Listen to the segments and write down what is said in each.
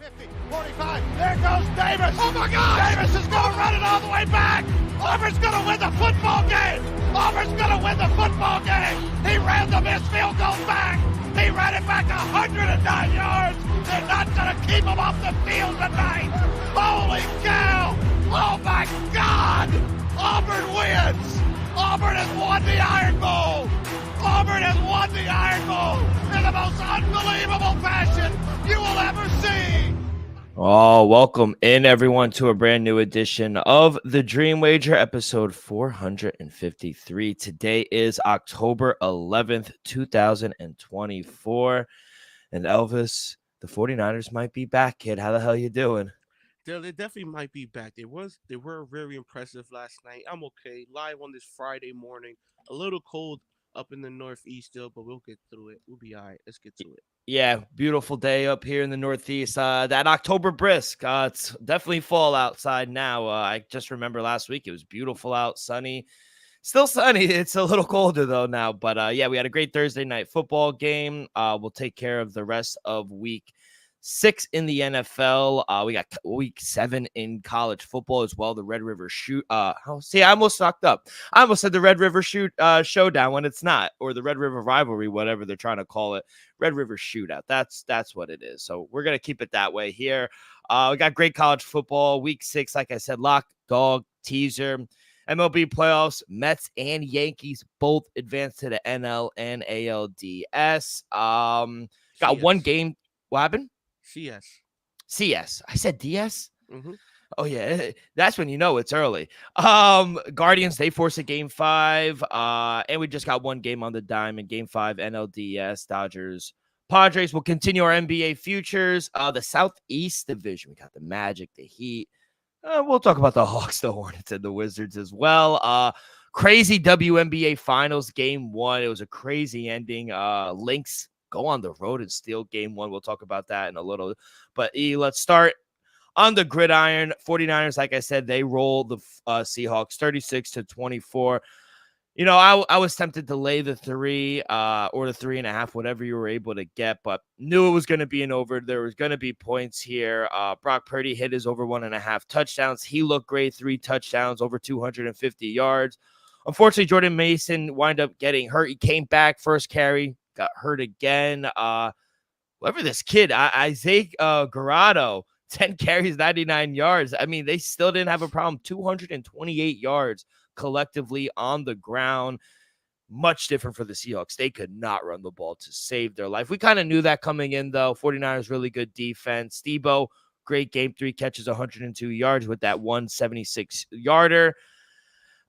50, 45. There goes Davis. Oh my God! Davis is going to run it all the way back. Auburn's going to win the football game. Auburn's going to win the football game. He ran the missed field goal back. He ran it back 109 yards. They're not going to keep him off the field tonight. Holy cow! Oh my God! Auburn wins. Auburn has won the Iron Bowl. Auburn has won the Iron Bowl in the most unbelievable fashion you will ever see. Oh, welcome in everyone to a brand new edition of the Dream Wager, episode 453. Today is October 11th, 2024. And Elvis, the 49ers might be back, kid. How the hell you doing? They definitely might be back. They were very impressive last night. I'm okay. Live on this Friday morning. A little cold up in the Northeast still, but we'll get through it. We'll be all right. Let's get to it. Yeah, beautiful day up here in the Northeast. That October brisk. It's definitely fall outside now. I just remember last week it was beautiful out, sunny. Still sunny. It's a little colder though now. But yeah, we had a great Thursday night football game. We'll take care of the rest of week 6 in the NFL. We got week 7 in college football as well. The Red River Shoot. I almost sucked up. I almost said the Red River Shoot showdown when it's not, or the Red River rivalry, whatever they're trying to call it. Red River Shootout. That's what it is. So we're gonna keep it that way here. We got great college football. Week 6, like I said, lock, dog, teaser. MLB playoffs, Mets and Yankees both advanced to the NL and ALDS. Got one game. What happened? CS. I said DS? Mm-hmm. Oh, yeah. That's when you know it's early. Guardians, they forced a game 5. And we just got one game on the dime in game 5, NLDS, Dodgers. Padres will continue our NBA futures. The Southeast Division, we got the Magic, the Heat. We'll talk about the Hawks, the Hornets, and the Wizards as well. Crazy WNBA Finals Game 1. It was a crazy ending. Lynx go on the road and steal Game 1. We'll talk about that in a little. But let's start on the gridiron. 49ers, like I said, they roll the Seahawks 36-24. You know, I was tempted to lay the 3 or the 3.5, whatever you were able to get, but knew it was going to be an over. There was going to be points here. Brock Purdy hit his over 1.5 touchdowns. He looked great, 3 touchdowns, over 250 yards. Unfortunately, Jordan Mason wound up getting hurt. He came back, first carry, got hurt again. Whoever this kid, Isaac Garado, 10 carries, 99 yards. I mean, they still didn't have a problem. 228 yards collectively on the ground. Much different for the Seahawks. They could not run the ball to save their life. We kind of knew that coming in, though. 49ers, really good defense. Debo, great game, 3 catches, 102 yards with that 176-yarder.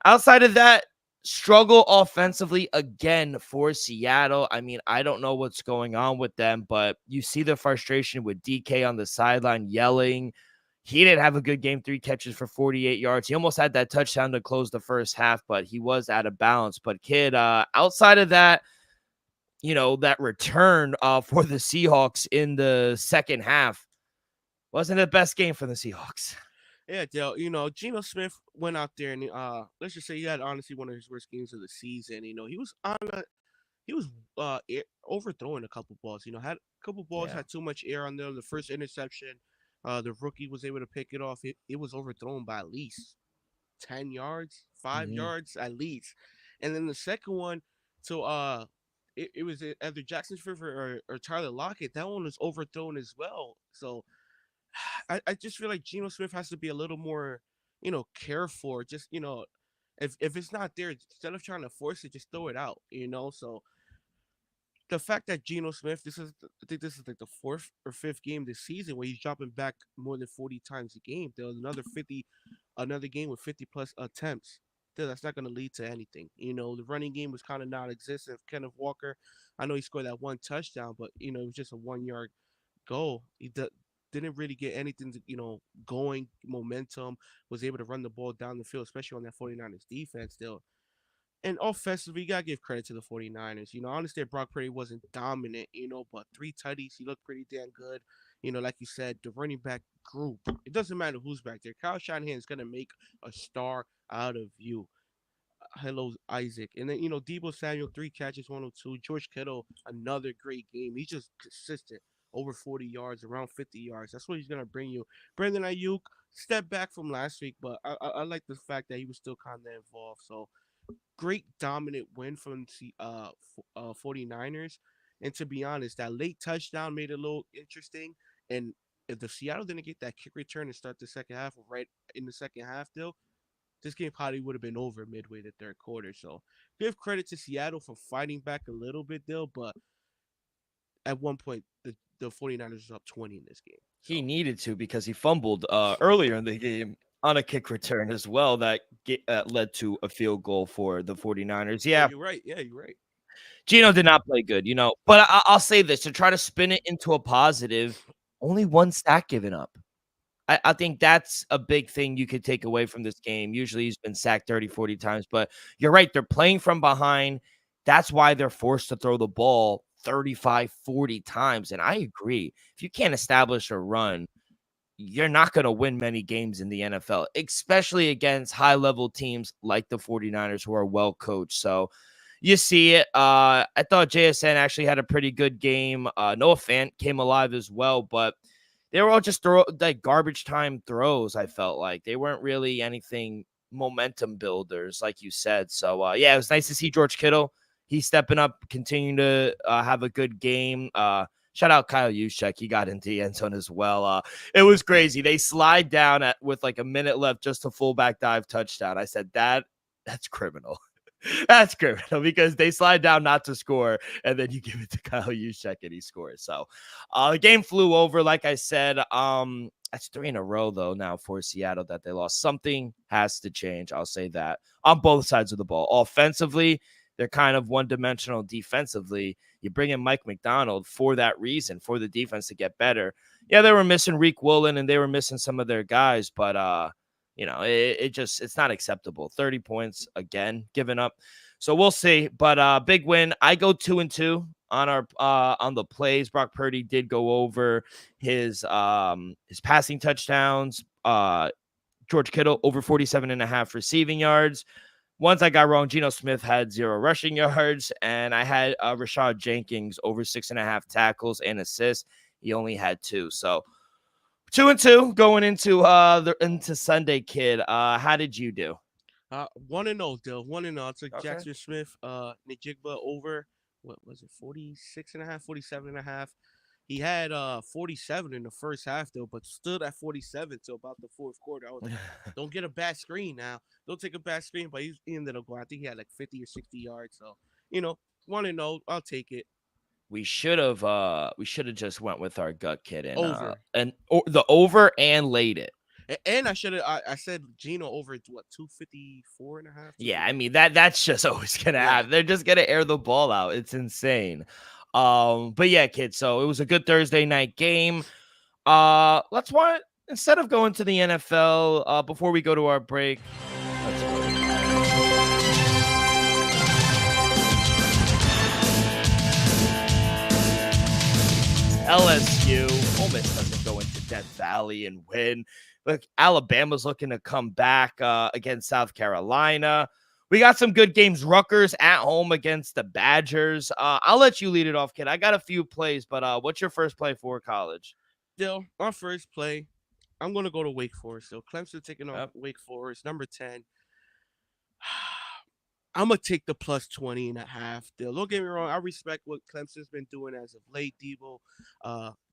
Outside of that, struggle offensively again for Seattle. I mean, I don't know what's going on with them, but you see the frustration with DK on the sideline yelling. He didn't have a good game, 3 catches for 48 yards. He almost had that touchdown to close the first half, but he was out of bounds. But, kid, outside of that, you know, that return for the Seahawks in the second half wasn't the best game for the Seahawks. Yeah, Dale. You know, Geno Smith went out there and let's just say he had honestly one of his worst games of the season. You know, he was overthrowing a couple balls. You know, had a couple balls had too much air on them. The first interception, the rookie was able to pick it off. It was overthrown by at least 10 yards, 5 yards at least. And then the second one, it was either Jackson Smith or Tyler Lockett. That one was overthrown as well. So I just feel like Geno Smith has to be a little more, careful. Just, if it's not there, instead of trying to force it, just throw it out, So the fact that Geno Smith, I think this is like the 4th or 5th game this season where he's dropping back more than 40 times a game. There was another game with 50 plus attempts. That's not going to lead to anything. The running game was kind of non-existent. Kenneth Walker, I know he scored that 1 touchdown, but it was just a 1-yard goal. He didn't really get anything, going, momentum, was able to run the ball down the field, especially on that 49ers defense still. And offensively, you got to give credit to the 49ers. I understand Brock Purdy wasn't dominant, but 3 tutties, he looked pretty damn good. Like you said, the running back group, it doesn't matter who's back there. Kyle Shanahan is going to make a star out of you. Hello, Isaac. And then, Debo Samuel, 3 catches, 102. George Kittle, another great game. He's just consistent over 40 yards, around 50 yards. That's what he's gonna bring you. Brandon Ayuk stepped back from last week, but I like the fact that he was still kind of involved. So great dominant win from the 49ers. And to be honest, that late touchdown made it a little interesting. And if the Seattle didn't get that kick return and start the second half, or right in the second half, though, this game probably would have been over midway the third quarter. So give credit to Seattle for fighting back a little bit, though. But at one point, the 49ers was up 20 in this game. So. He needed to because he fumbled earlier in the game on a kick return as well that led to a field goal for the 49ers. Yeah, you're right. Yeah, you're right. Gino did not play good, but I'll say this to try to spin it into a positive. Only one sack given up. I think that's a big thing you could take away from this game. Usually he's been sacked 30, 40 times, but you're right. They're playing from behind. That's why they're forced to throw the ball 35, 40 times. And I agree. If you can't establish a run, you're not going to win many games in the NFL, especially against high-level teams like the 49ers who are well coached. So you see it. I thought JSN actually had a pretty good game. Noah Fant came alive as well, but they were all just like garbage time throws, I felt like. They weren't really anything momentum builders, like you said. So, yeah, it was nice to see George Kittle. He's stepping up, continuing to have a good game. Shout out Kyle Juszczyk. He got into the end zone as well. It was crazy. They slide down with like a minute left, just a fullback dive touchdown. I said, that's criminal. That's criminal because they slide down not to score, and then you give it to Kyle Juszczyk and he scores. So the game flew over, like I said. That's 3 in a row, though, now for Seattle that they lost. Something has to change, I'll say that, on both sides of the ball. Offensively, they're kind of one-dimensional. Defensively, you bring in Mike McDonald for that reason, for the defense to get better. Yeah, they were missing Reek Woolen, and they were missing some of their guys, but it's not acceptable. 30 points again given up. So we'll see. But big win. I go 2-2 on our on the plays. Brock Purdy did go over his passing touchdowns. George Kittle over 47.5 receiving yards. Ones I got wrong, Geno Smith had 0 rushing yards, and I had Rashad Jenkins over 6.5 tackles and assists. He only had 2. So 2-2 going into Sunday, kid. How did you do? 1-0, Dill. 1-0. I took Jackson Smith, Njigba over. What was it? 46.5, 47.5. He had 47 in the first half, though, but stood at 47 till about the fourth quarter. I was like, don't get a bad screen now. Don't take a bad screen, but he ended up going. I think he had like 50 or 60 yards. So, 1-0. I'll take it. We should have just went with our gut, kid, and over the over and laid it. And I should have. I said Geno over 254.5. Yeah, I mean that's just always gonna happen. They're just gonna air the ball out. It's insane. But yeah, kids. So it was a good Thursday night game. Instead of going to the NFL, before we go to our break, let's go. LSU. Ole Miss doesn't go into Death Valley and win. Look, Alabama's looking to come back against South Carolina. We got some good games. Rutgers at home against the Badgers. I'll let you lead it off, kid. I got a few plays, but what's your first play for college? Still, my first play, I'm going to go to Wake Forest. So Clemson taking on Wake Forest, number 10. I'm going to take the plus 20.5. Don't get me wrong. I respect what Clemson's been doing as of late. Debo,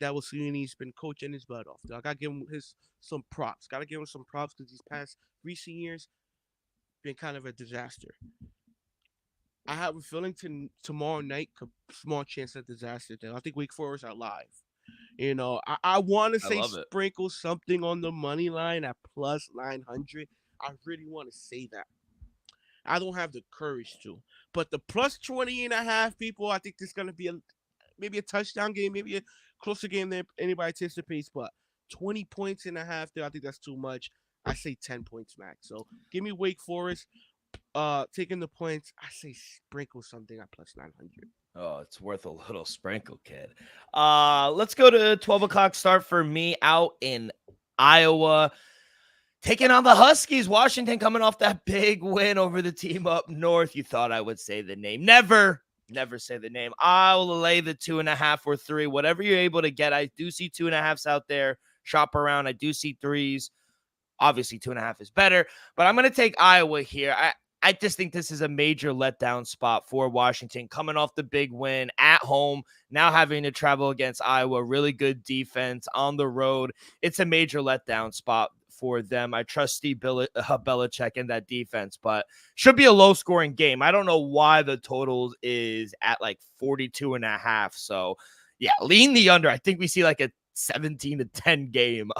that was Sweeney's been coaching his butt off. I got to give him some props. Got to give him some props because these past recent years been kind of a disaster. I have a feeling tomorrow night, small chance of disaster. I think Wake Forest are live. I want to say sprinkle something on the money line at plus 900. I really want to say that. I don't have the courage to. But the plus 20.5, people, I think this is going to be maybe a touchdown game, maybe a closer game than anybody anticipates. But 20 points and a half there, I think that's too much. I say 10 points max. So give me Wake Forest taking the points. I say sprinkle something at plus 900. Oh, it's worth a little sprinkle, kid. Let's go to 12 o'clock start for me out in Iowa. Taking on the Huskies. Washington coming off that big win over the team up north. You thought I would say the name. Never. never say the name. I'll lay the 2.5 or 3, whatever you're able to get. I do see 2.5s out there. Shop around. I do see 3s. Obviously, 2.5 is better, but I'm going to take Iowa here. I just think this is a major letdown spot for Washington, coming off the big win at home, now having to travel against Iowa. Really good defense on the road. It's a major letdown spot for them. I trust Steve Belichick in that defense, but should be a low-scoring game. I don't know why the total is at like 42.5. So, yeah, lean the under. I think we see like a 17-10 game.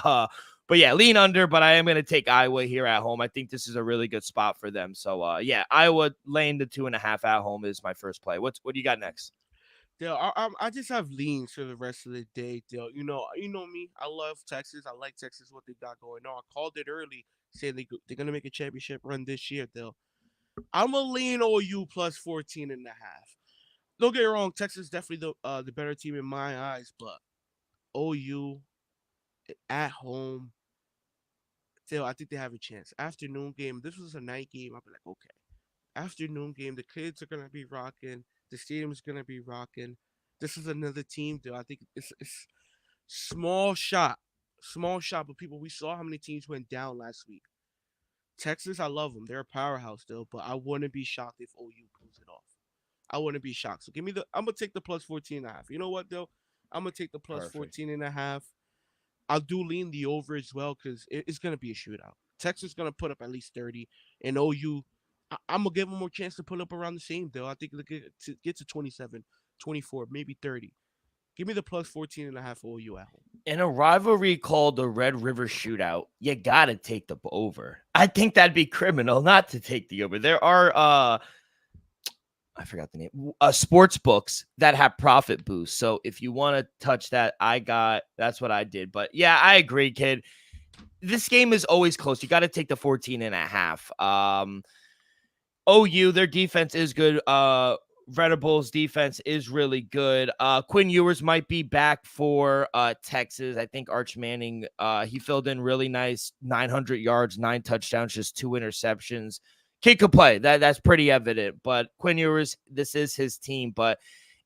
But yeah, lean under, but I am going to take Iowa here at home. I think this is a really good spot for them. So, yeah, Iowa laying the 2.5 at home is my first play. What do you got next? Dale, I just have leans for the rest of the day, Dale. You know me. I love Texas. I like Texas, what they got going on. I called it early, saying they're going to make a championship run this year, Dale. I'm a lean OU plus 14.5. Don't get me wrong, Texas is definitely the better team in my eyes, but OU at home, still, I think they have a chance. Afternoon game. This was a night game. I'll be like, okay. Afternoon game. The kids are gonna be rocking. The stadium's gonna be rocking. This is another team, though. I think it's small shot. But people, we saw how many teams went down last week. Texas, I love them. They're a powerhouse, though. But I wouldn't be shocked if OU pulls it off. I wouldn't be shocked. So give me I'm gonna take the plus 14.5. You know what, though? I'm gonna take the plus Perfect. 14.5. I'll do lean the over as well because it's going to be a shootout. Texas is going to put up at least 30, and OU, I'm going to give them more chance to put up around the same, though. I think they'll get to 27, 24, maybe 30. Give me the plus 14.5 for OU at home. In a rivalry called the Red River Shootout, you got to take the over. I think that'd be criminal not to take the over. There are I forgot the name, sports books that have profit boosts. So if you want to touch that, that's what I did. But yeah, I agree, kid. This game is always close. You got to take the 14.5. OU, their defense is good. Venables' defense is really good. Quinn Ewers might be back for Texas. I think Arch Manning, he filled in really nice, 900 yards, 9 touchdowns, just 2 interceptions. Kid could play. That's pretty evident. But Quinn Ewers, this is his team.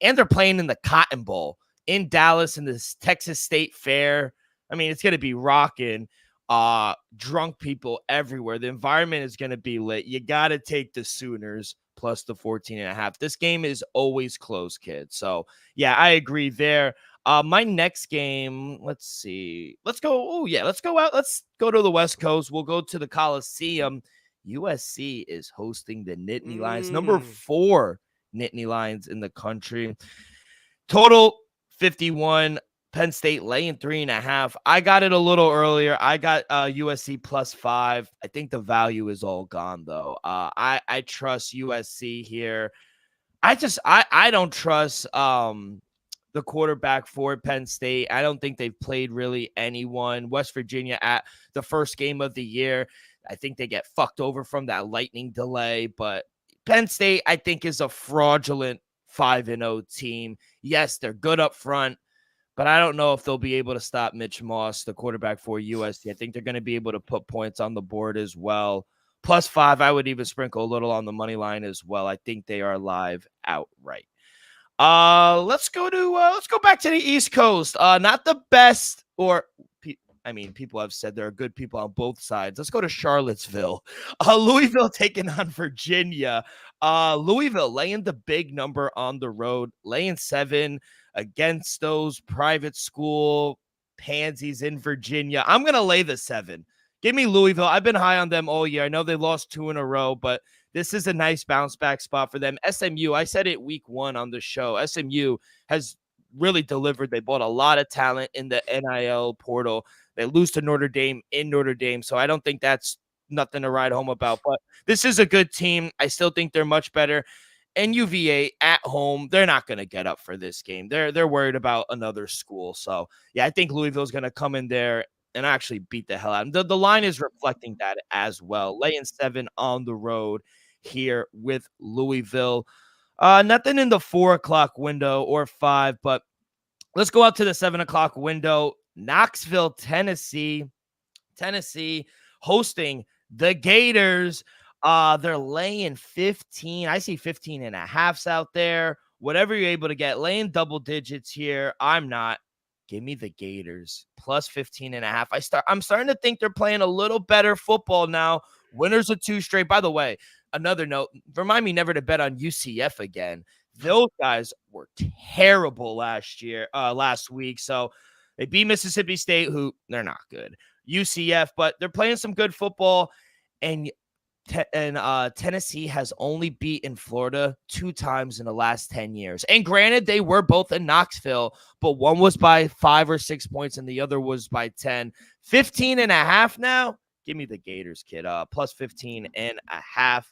And they're playing in the Cotton Bowl in Dallas in this Texas State Fair. I mean, it's going to be rocking. Drunk people everywhere. The environment is going to be lit. You got to take the Sooners plus the 14.5. This game is always close, kids. So, yeah, I agree there. My next game, let's see. Let's go. Oh, yeah, let's go out. Let's go to the West Coast. We'll go to the Coliseum. USC is hosting the Nittany Lions, number 4 Nittany Lions in the country. Total 51. Penn State laying 3.5. I got it a little earlier. I got USC plus 5. I think the value is all gone though. I trust USC here. I don't trust the quarterback for Penn State. I don't think they've played really anyone. West Virginia at the first game of the year. I think they get fucked over from that lightning delay, but Penn State, I think, is a fraudulent 5-0 team. Yes, they're good up front, but I don't know if they'll be able to stop Mitch Moss, the quarterback for USC. I think they're going to be able to put points on the board as well. Plus 5, I would even sprinkle a little on the money line as well. I think they are live outright. Let's go back to the East Coast. Not the best, people have said there are good people on both sides. Let's go to Charlottesville. Louisville taking on Virginia. Louisville laying the big number on the road, laying 7 against those private school pansies in Virginia. I'm going to lay the 7. Give me Louisville. I've been high on them all year. I know they lost 2 in a row, but this is a nice bounce back spot for them. SMU, I said it week 1 on the show. SMU has really delivered. They bought a lot of talent in the NIL portal. They lose to Notre Dame in Notre Dame, so I don't think that's nothing to write home about. But this is a good team. I still think they're much better. And UVA at home, they're not going to get up for this game. They're worried about another school. So, yeah, I think Louisville's going to come in there and actually beat the hell out of them. The line is reflecting that as well. Laying 7 on the road here with Louisville. Nothing in the 4 o'clock window or 5, but let's go out to the 7 o'clock window. Knoxville, Tennessee hosting the Gators. They're laying 15. I see 15.5s out there. whatever you're able to get, laying double digits here. I'm not. Give me the Gators plus 15.5. I'm starting to think they're playing a little better football now. Winners of 2 straight. By the way, another note, remind me never to bet on UCF again. Those guys were terrible last week. So they beat Mississippi State, who they're not good. UCF, but they're playing some good football. And Tennessee has only beaten Florida 2 times in the last 10 years. And granted, they were both in Knoxville, but one was by 5 or 6 points and the other was by 10. 15.5 now. Give me the Gators, kid. Plus 15.5.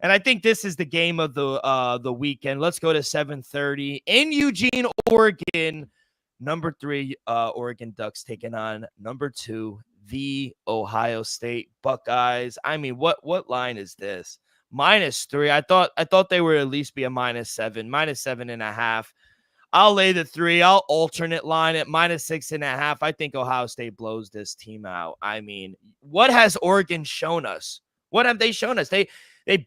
And I think this is the game of the weekend. Let's go to 7:30 in Eugene, Oregon. Number 3, Oregon Ducks taking on number 2, the Ohio State Buckeyes. I mean, what line is this? -3. I thought they would at least be a -7, -7.5. I'll lay the 3. I'll alternate line at -6.5. I think Ohio State blows this team out. I mean, what has Oregon shown us? What have they shown us? They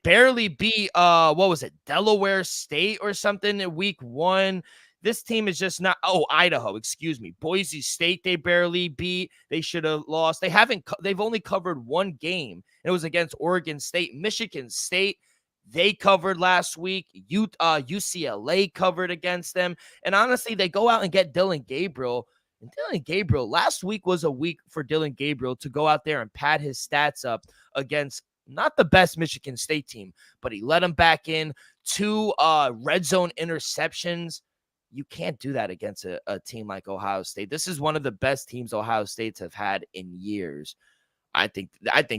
barely beat what was it, Delaware State or something in week 1. This team is just not. Oh, Idaho, excuse me. Boise State, they barely beat. They should have lost. They've only covered 1 game. It was against Oregon State. Michigan State, they covered last week. UCLA covered against them. And honestly, they go out and get Dylan Gabriel. And Dylan Gabriel, last week was a week for Dylan Gabriel to go out there and pad his stats up against not the best Michigan State team, but he let them back in. 2 red zone interceptions. You can't do that against a team like Ohio State. This is one of the best teams Ohio States have had in years. I think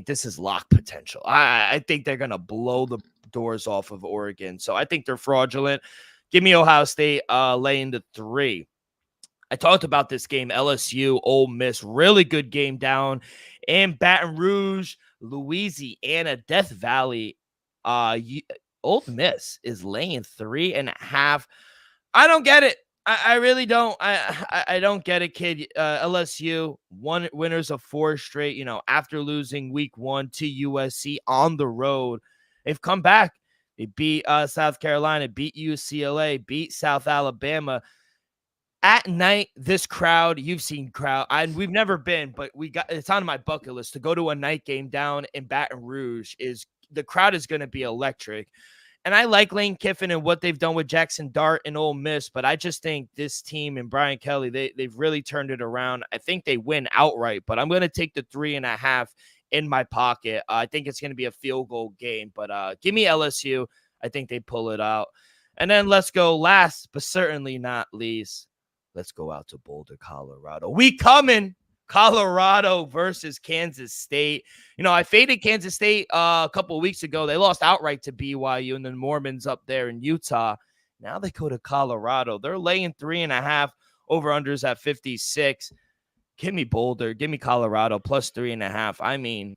this is lock potential. I think they're going to blow the doors off of Oregon. So I think they're fraudulent. Give me Ohio State laying the 3. I talked about this game, LSU, Ole Miss, really good game down in Baton Rouge, Louisiana, Death Valley. Ole Miss is laying 3.5. I don't get it. I really don't. I don't get it, kid. LSU winners of 4 straight. After losing week 1 to USC on the road, they've come back. They beat South Carolina, beat UCLA, beat South Alabama. At night, this crowd, you've seen crowd. We've never been, but it's on my bucket list to go to a night game down in Baton Rouge. The crowd is going to be electric. And I like Lane Kiffin and what they've done with Jackson Dart and Ole Miss, but I just think this team and Brian Kelly, they've really turned it around. I think they win outright, but I'm going to take the 3.5 in my pocket. I think it's going to be a field goal game, but give me LSU. I think they pull it out. And then let's go last, but certainly not least. Let's go out to Boulder, Colorado. We coming. Colorado versus Kansas State. I faded Kansas State a couple of weeks ago. They lost outright to BYU and the Mormons up there in Utah. Now they go to Colorado. They're laying 3.5. Over-unders at 56. Give me Boulder. Give me Colorado plus 3.5. I mean,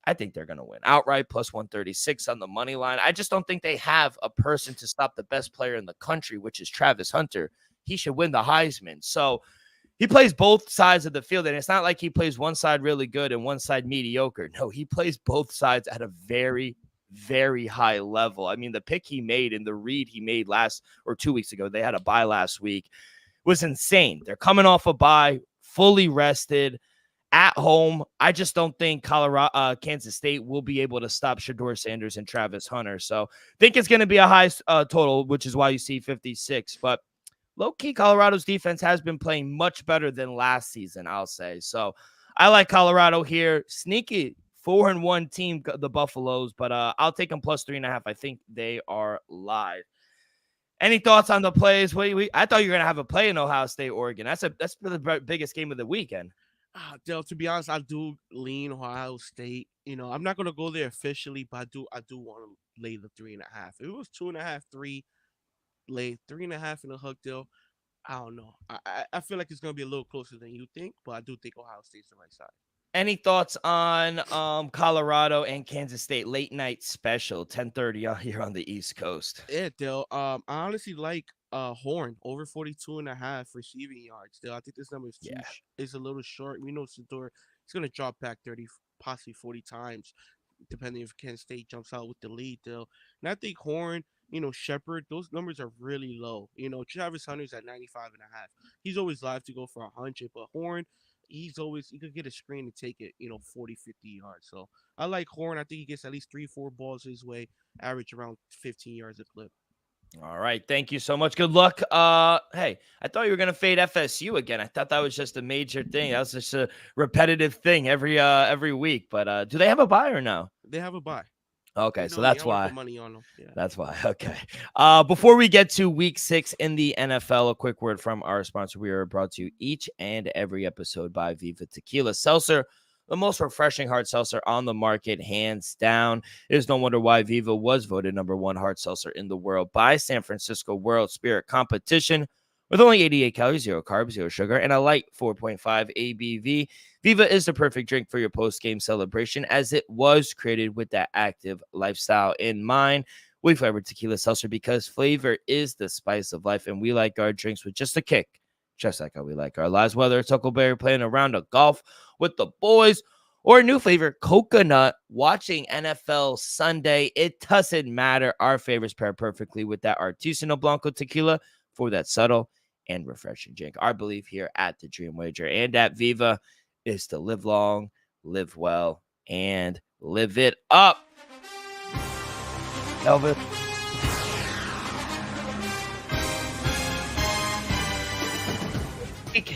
I think they're going to win outright plus 136 on the money line. I just don't think they have a person to stop the best player in the country, which is Travis Hunter. He should win the Heisman. So he plays both sides of the field, and it's not like he plays one side really good and one side mediocre. No, he plays both sides at a very, very high level. I mean, the pick he made and the read he made 2 weeks ago, they had a bye last week, was insane. They're coming off a bye, fully rested, at home. I just don't think Kansas State will be able to stop Shedeur Sanders and Travis Hunter. So I think it's going to be a high total, which is why you see 56. But low-key, Colorado's defense has been playing much better than last season, I'll say. So I like Colorado here. Sneaky 4-1 team, the Buffaloes, but I'll take them plus 3.5. I think they are live. Any thoughts on the plays? I thought you were going to have a play in Ohio State, Oregon. That's the biggest game of the weekend. Dale, to be honest, I do lean Ohio State. I'm not gonna go there officially, but I do want to lay the 3.5. If it was 2.5, 3, lay 3.5 in a hook, Dale. I don't know. I feel like it's gonna be a little closer than you think, but I do think Ohio State's the right side. Any thoughts on Colorado and Kansas State late night special, 10:30 here on the East Coast? Yeah, Dale. I honestly like Horn over 42.5 receiving yards. Dale, I think this number is a little short. We know Sador is gonna drop back 30, possibly 40 times, depending if Kansas State jumps out with the lead. Dale, and I think Horn Shepard, those numbers are really low. Travis Hunter's at 95.5. He's always live to go for 100, but Horn, he could get a screen and take it, 40, 50 yards. So I like Horn. I think he gets at least 3, 4 balls his way, average around 15 yards a clip. All right. Thank you so much. Good luck. Hey, I thought you were gonna fade FSU again. I thought that was just a major thing. That was just a repetitive thing every week. But do they have a bye or no? They have a bye. Okay, so that's why. Put money on them. Yeah. That's why. Okay. Before we get to week 6 in the NFL, a quick word from our sponsor. We are brought to you each and every episode by Viva Tequila Seltzer, the most refreshing hard seltzer on the market, hands down. It is no wonder why Viva was voted #1 hard seltzer in the world by San Francisco World Spirit Competition. With only 88 calories, 0 carbs, 0 sugar, and a light 4.5 ABV, Viva is the perfect drink for your post-game celebration, as it was created with that active lifestyle in mind. We flavored tequila seltzer because flavor is the spice of life, and we like our drinks with just a kick, just like how we like our lives. Whether it's Huckleberry playing a round of golf with the boys, or a new flavor, coconut, watching NFL Sunday, it doesn't matter. Our favorites pair perfectly with that artisanal Blanco tequila for that subtle and refreshing drink. Our belief here at the Dream Wager and at Viva is to live long, live well, and live it up. Elvis.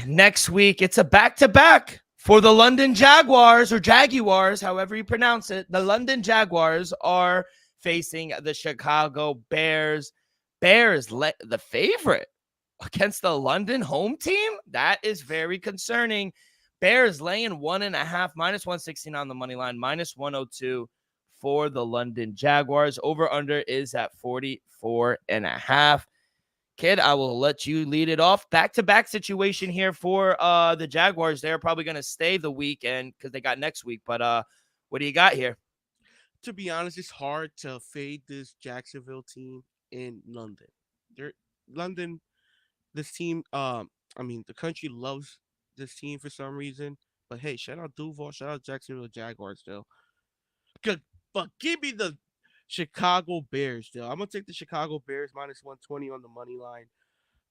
Next week, it's a back-to-back for the London Jaguars, or Jaguars, however you pronounce it. The London Jaguars are facing the Chicago Bears. Bears, the favorite against the London home team? That is very concerning. Bears laying 1.5, -116 on the money line, -102 for the London Jaguars. Over-under is at 44.5. Kid, I will let you lead it off. Back-to-back situation here for the Jaguars. They're probably going to stay the weekend because they got next week. But what do you got here? To be honest, it's hard to fade this Jacksonville team in London. London, this team, the country loves this team for some reason. But hey, shout out Duval, shout out Jacksonville Jaguars, though. But give me the Chicago Bears, though. I'm gonna take the Chicago Bears -120 on the money line.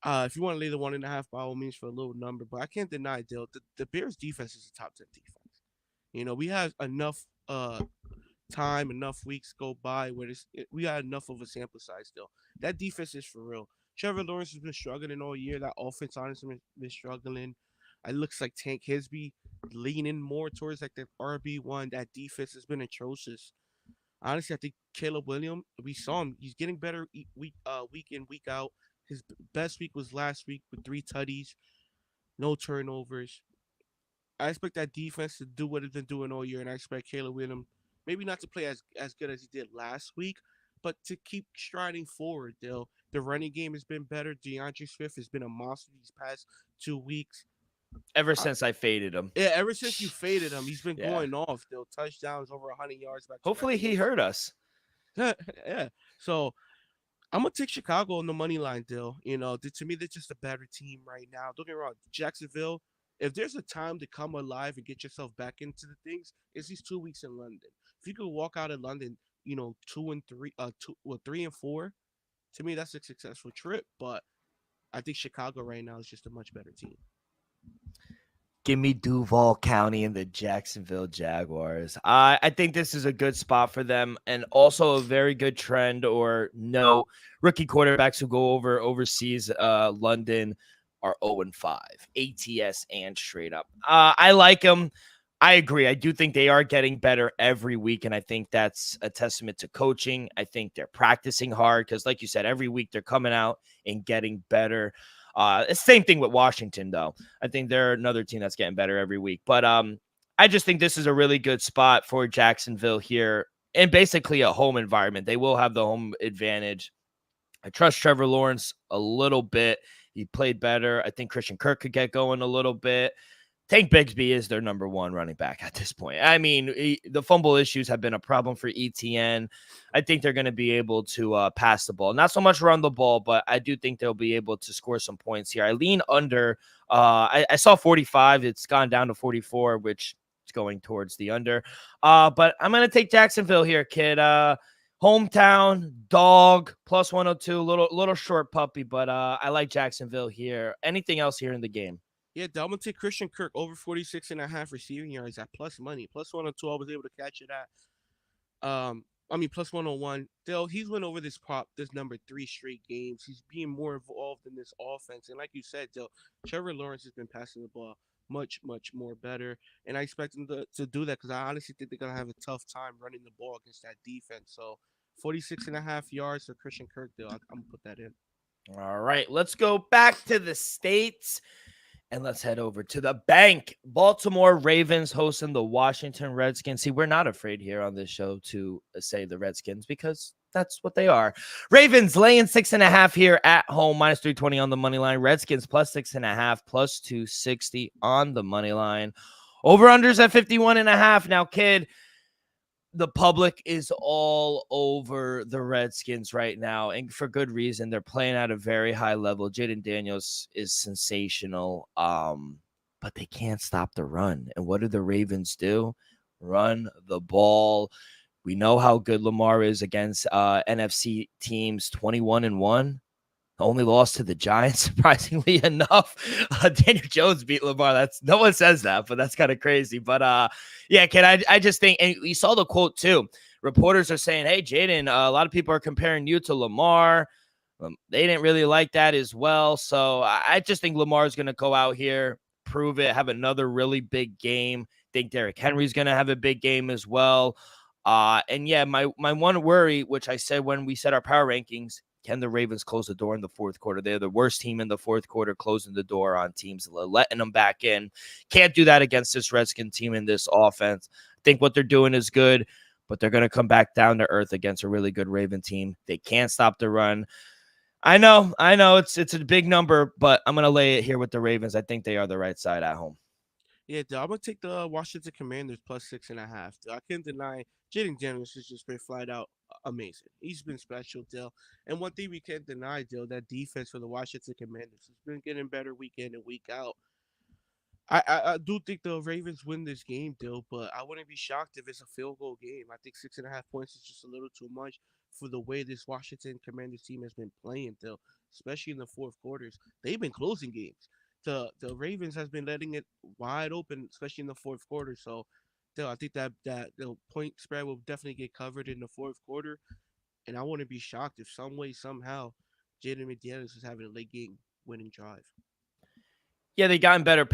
If you want to lay the 1.5, by all means, for a little number, but I can't deny, Dale, the Bears defense is a top 10 defense. We have enough time, enough weeks go by where we got enough of a sample size still. That defense is for real. Trevor Lawrence has been struggling all year. That offense honestly been struggling. It looks like Tank Hisby leaning more towards like the RB1. That defense has been atrocious. Honestly, I think Caleb Williams, we saw him. He's getting better week in, week out. His best week was last week with 3 tutties, no turnovers. I expect that defense to do what it's been doing all year, and I expect Caleb Williams maybe not to play as good as he did last week, but to keep striding forward, Dill. The running game has been better. DeAndre Swift has been a monster these past 2 weeks. Ever since I faded him. Yeah, ever since you faded him, he's been going off, Dill. Touchdowns, over 100 yards. Hopefully he heard us. Yeah. So I'm going to take Chicago on the money line, Dill. To me, they're just a better team right now. Don't get me wrong. Jacksonville, if there's a time to come alive and get yourself back into the things, it's these 2 weeks in London. If you could walk out of London, 3 and 4, to me, that's a successful trip. But I think Chicago right now is just a much better team. Give me Duval County and the Jacksonville Jaguars. I think this is a good spot for them, and also a very good trend or no rookie quarterbacks who go overseas. London are 0-5, ATS and straight up. I like them. I agree. I do think they are getting better every week, and I think that's a testament to coaching. I think they're practicing hard because, like you said, every week they're coming out and getting better. Same thing with Washington, though. I think they're another team that's getting better every week. But I just think this is a really good spot for Jacksonville here, and basically a home environment. They will have the home advantage. I trust Trevor Lawrence a little bit. He played better. I think Christian Kirk could get going a little bit. Tank Bigsby is their #1 running back at this point. I mean, the fumble issues have been a problem for ETN. I think they're going to be able to pass the ball. Not so much run the ball, but I do think they'll be able to score some points here. I lean under. I saw 45. It's gone down to 44, which is going towards the under. But I'm going to take Jacksonville here, kid. Hometown dog plus 102, little short puppy, but I like Jacksonville here. Anything else here in the game? Yeah, I'm gonna take Christian Kirk over 46.5 receiving yards at plus money. Plus 102, I was able to catch it at. Plus 101. Still, he's went over this number 3 straight games. He's being more involved in this offense. And like you said, Dill, Trevor Lawrence has been passing the ball much, much more better. And I expect him to do that because I honestly think they're going to have a tough time running the ball against that defense. So 46.5 yards for Christian Kirk, Dill. I'm going to put that in. All right, let's go back to the States. And let's head over to the bank. Baltimore Ravens hosting the Washington Redskins. See, we're not afraid here on this show to say the Redskins because that's what they are. Ravens laying 6.5 here at home, minus 320 on the money line. Redskins plus 6.5, plus 260 on the money line. Over-unders at 51.5. Now, kid, the public is all over the Redskins right now, and for good reason. They're playing at a very high level. Jaden Daniels is sensational, but they can't stop the run. And what do the Ravens do? Run the ball. We know how good Lamar is against NFC teams, 21-1. Only lost to the Giants, surprisingly enough. Daniel Jones beat Lamar. No one says that, but that's kind of crazy. But yeah, kid, I just think, and you saw the quote too. Reporters are saying, "Hey, Jaden, a lot of people are comparing you to Lamar." They didn't really like that as well. So I just think Lamar is going to go out here, prove it, have another really big game. Think Derrick Henry's going to have a big game as well. And yeah, my one worry, which I said when we set our power rankings, can the Ravens close the door in the fourth quarter? They're the worst team in the fourth quarter, closing the door on teams, letting them back in. Can't do that against this Redskin team in this offense. I think what they're doing is good, but they're going to come back down to earth against a really good Raven team. They can't stop the run. I know it's a big number, but I'm going to lay it here with the Ravens. I think they are the right side at home. Yeah, I'm going to take the Washington Commanders plus 6.5. I can't deny Jaden Daniels has just been flat out amazing. He's been special, Dill. And one thing we can't deny, Dill, that defense for the Washington Commanders has been getting better week in and week out. I do think the Ravens win this game, Dill, but I wouldn't be shocked if it's a field goal game. I think 6.5 points is just a little too much for the way this Washington Commanders team has been playing, Dill, especially in the fourth quarters. They've been closing games. The Ravens has been letting it wide open, especially in the fourth quarter. So, Dill, I think that the point spread will definitely get covered in the fourth quarter, and I wouldn't be shocked if some way somehow Jaden McDaniels is having a late game winning drive. Yeah, they gotten better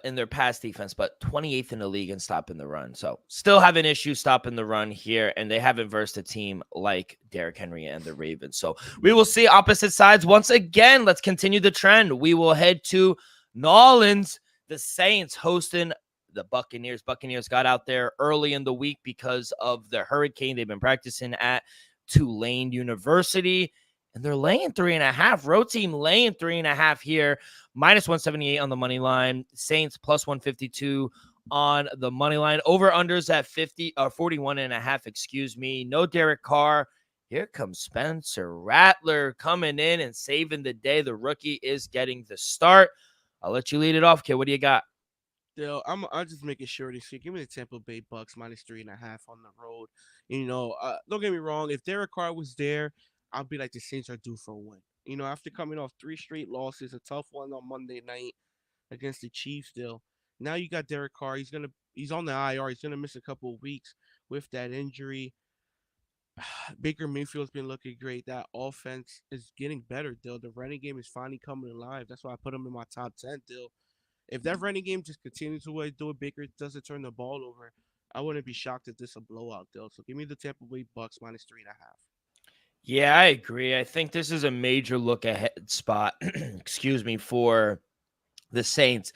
in their pass defense, but 28th in the league in stopping the run. So still having issues stopping the run here, and they haven't versed a team like Derrick Henry and the Ravens. So we will see opposite sides once again. Let's continue the trend. We will head to New Orleans. The Saints hosting the Buccaneers. Buccaneers got out there early in the week because of the hurricane. They've been practicing at Tulane University. And they're laying 3.5. Road team laying 3.5 here. Minus 178 on the money line. Saints plus 152 on the money line. Over unders at 41.5. Excuse me. No Derek Carr. Here comes Spencer Rattler coming in and saving the day. The rookie is getting the start. I'll let you lead it off, kid. What do you got? Still, I'm just making sure this year. Give me the Tampa Bay Bucks minus 3.5 on the road. Don't get me wrong. If Derek Carr was there, I'll be like the Saints are due for a win. After coming off 3 straight losses, a tough one on Monday night against the Chiefs. Still, now you got Derek Carr. He's on the IR. He's gonna miss a couple of weeks with that injury. Baker Mayfield's been looking great. That offense is getting better. Still, the running game is finally coming alive. That's why I put him in my top 10. Still, if that running game just continues the way Baker doesn't turn the ball over, I wouldn't be shocked if this is a blowout. Still, so give me the Tampa Bay Bucks minus 3.5. Yeah, I agree. I think this is a major look ahead spot, excuse me, for the Saints.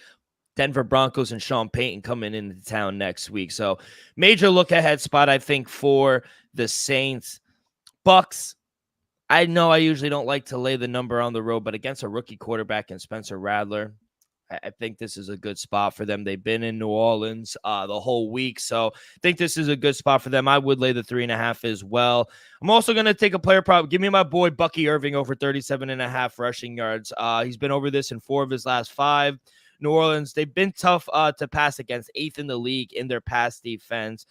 Denver Broncos and Sean Payton coming into town next week. So major look ahead spot, I think, for the Saints. Bucks, I know I usually don't like to lay the number on the road, but against a rookie quarterback and Spencer Rattler, I think this is a good spot for them. They've been in New Orleans the whole week, so I think this is a good spot for them. I would lay the 3.5 as well. I'm also going to take a player prop. Give me my boy Bucky Irving over 37.5 rushing yards. He's been over this in 4 of his last 5. New Orleans, they've been tough to pass against, 8th in the league in their pass defense.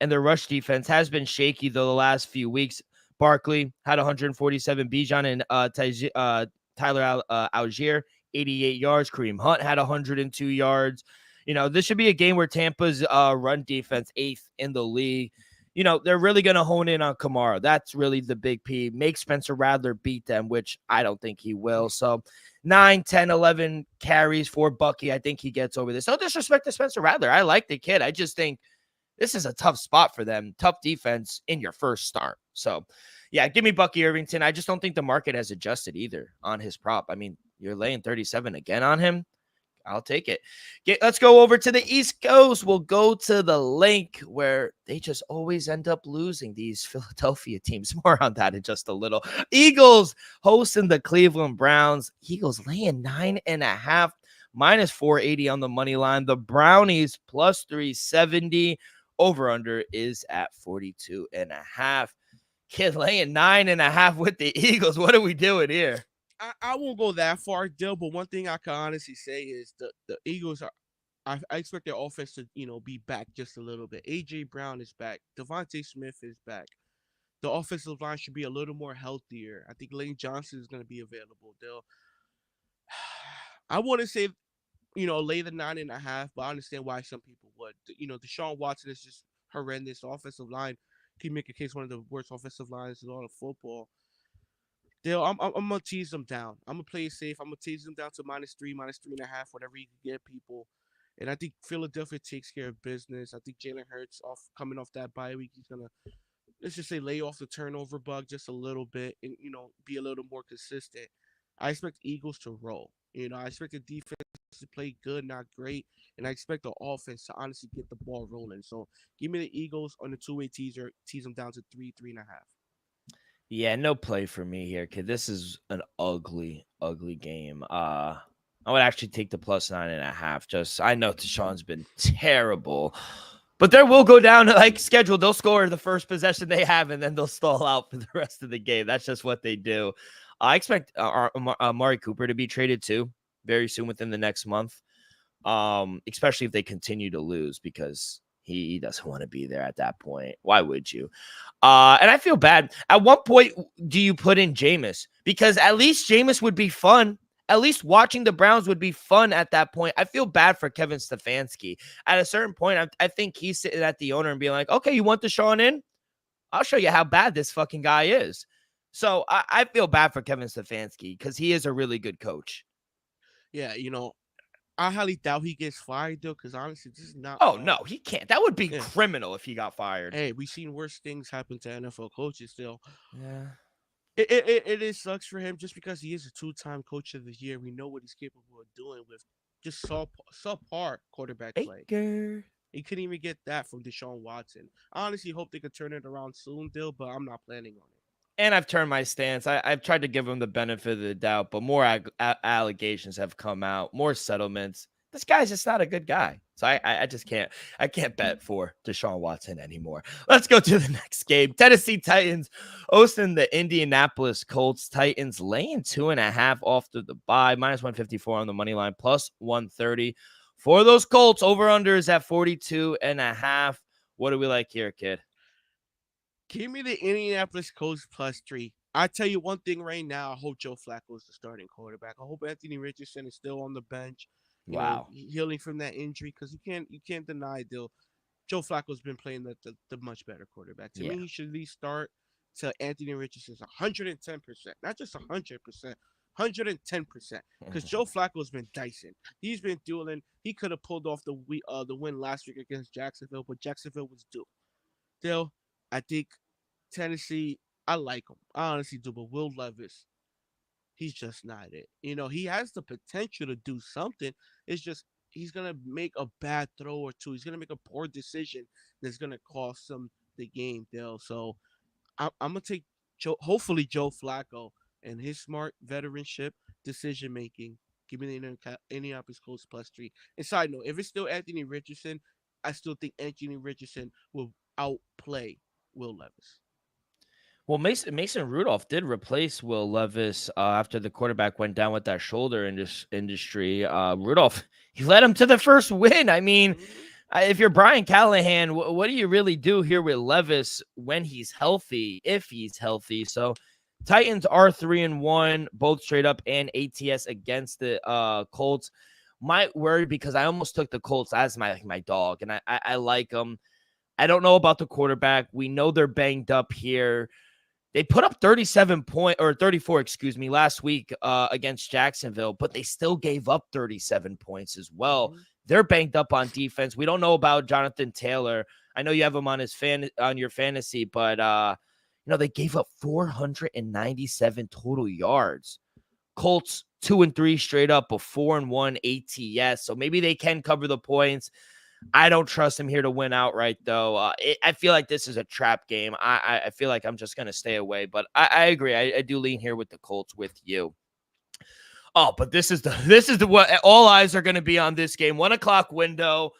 and their rush defense has been shaky though the last few weeks. Barkley had 147, Bijan and Tyler Algier 88 yards. Kareem Hunt had 102 yards. This should be a game where Tampa's run defense 8th in the league. They're really going to hone in on Kamara. That's really the big P. Make Spencer Rattler beat them, which I don't think he will. So 9, 10, 11 carries for Bucky. I think he gets over this. No disrespect to Spencer Rattler. I like the kid. I just think this is a tough spot for them. Tough defense in your first start. So, yeah, give me Bucky Irvington. I just don't think the market has adjusted either on his prop. I mean, you're laying 37 again on him. I'll take it. Let's go over to the East Coast. We'll go to the link where they just always end up losing, these Philadelphia teams. More on that in just a little. Eagles hosting the Cleveland Browns. Eagles laying 9.5, minus 480 on the money line. The Brownies plus 370. Over under is at 42.5. Kid laying 9.5 with the Eagles. What are we doing here? I won't go that far, Dill, but one thing I can honestly say is the Eagles are. I expect their offense to be back just a little bit. AJ Brown is back. Devontae Smith is back. The offensive line should be a little more healthier. I think Lane Johnson is going to be available. Dill. I want to say lay the 9.5, but I understand why some people would. Deshaun Watson is just horrendous. Offensive line can make a case one of the worst offensive lines in all of football. I'm gonna tease them down. I'm gonna play it safe. I'm gonna tease them down to -3, -3.5, whatever you can get people. And I think Philadelphia takes care of business. I think Jalen Hurts coming off that bye week, he's gonna, let's just say, lay off the turnover bug just a little bit and be a little more consistent. I expect Eagles to roll. I expect the defense to play good, not great, and I expect the offense to honestly get the ball rolling. So give me the Eagles on the two-way teaser, tease them down to 3.5. Yeah, no play for me here, kid. This is an ugly, ugly game. I would actually take the plus 9.5. Just I know Deshaun's been terrible, but there will go down like scheduled. They'll score the first possession they have, and then they'll stall out for the rest of the game. That's just what they do. I expect Amari Cooper to be traded too very soon within the next month, especially if they continue to lose because he doesn't want to be there at that point. Why would you? And I feel bad. At what point do you put in Jameis? Because at least Jameis would be fun. At least watching the Browns would be fun at that point. I feel bad for Kevin Stefanski. At a certain point, I think he's sitting at the owner and being like, okay, you want Deshaun in? I'll show you how bad this fucking guy is. So I feel bad for Kevin Stefanski because he is a really good coach. Yeah, I highly doubt he gets fired, though, because honestly, this is not. Oh, no, he can't. That would be criminal if he got fired. Hey, we've seen worse things happen to NFL coaches still. Yeah. It sucks for him just because he is a 2-time coach of the year. We know what he's capable of doing with just subpar quarterback play. He couldn't even get that from Deshaun Watson. I honestly hope they could turn it around soon, Dill, but I'm not planning on it. And I've turned my stance. I've tried to give him the benefit of the doubt, but more allegations have come out, more settlements. This guy's just not a good guy. So I just can't. I can't bet for Deshaun Watson anymore. Let's go to the next game. Tennessee Titans hosting the Indianapolis Colts. Titans laying 2.5 off to the bye, -154 on the money line, plus 130 for those Colts. Over under is at 42.5. What do we like here, kid? Give me the Indianapolis Colts +3. I tell you one thing right now. I hope Joe Flacco is the starting quarterback. I hope Anthony Richardson is still on the bench. Healing from that injury, because you can't deny Joe Flacco's been playing the much better quarterback. To me, he should at least start to Anthony Richardson's 110%, not just 100%, 110%. Because Joe Flacco's been dicing. He's been dueling. He could have pulled off the win last week against Jacksonville, but Jacksonville was due. Still, I think Tennessee, I like him. I honestly do, but Will Levis, he's just not it. He has the potential to do something. It's just he's going to make a bad throw or two. He's going to make a poor decision that's going to cost him the game, Dale. So I'm going to take hopefully Joe Flacco and his smart veteranship decision-making. Give me the Indianapolis Colts +3. And side note, if it's still Anthony Richardson, I still think Anthony Richardson will outplay Will Levis. Well, Mason Rudolph did replace Will Levis after the quarterback went down with that shoulder industry. Rudolph, he led him to the first win. I mean, If you're Brian Callahan, what do you really do here with Levis when he's healthy, if he's healthy? So Titans are 3-1, both straight up and ATS against the Colts. Might worry because I almost took the Colts as my dog, and I like them. I don't know about the quarterback. We know they're banged up here. They put up 34, last week against Jacksonville, but they still gave up 37 points as well. Mhm. They're banged up on defense. We don't know about Jonathan Taylor. I know you have him on your fantasy, but they gave up 497 total yards. Colts 2-3 straight up, a 4-1 ATS. So maybe they can cover the points. I don't trust him here to win outright, though. I feel like this is a trap game. I feel like I'm just going to stay away, but I agree. I do lean here with the Colts with you. Oh, but this is the what all eyes are going to be on this game. 1 o'clock window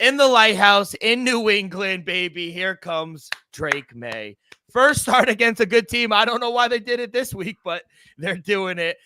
in the Lighthouse in New England, baby. Here comes Drake May. First start against a good team. I don't know why they did it this week, but they're doing it.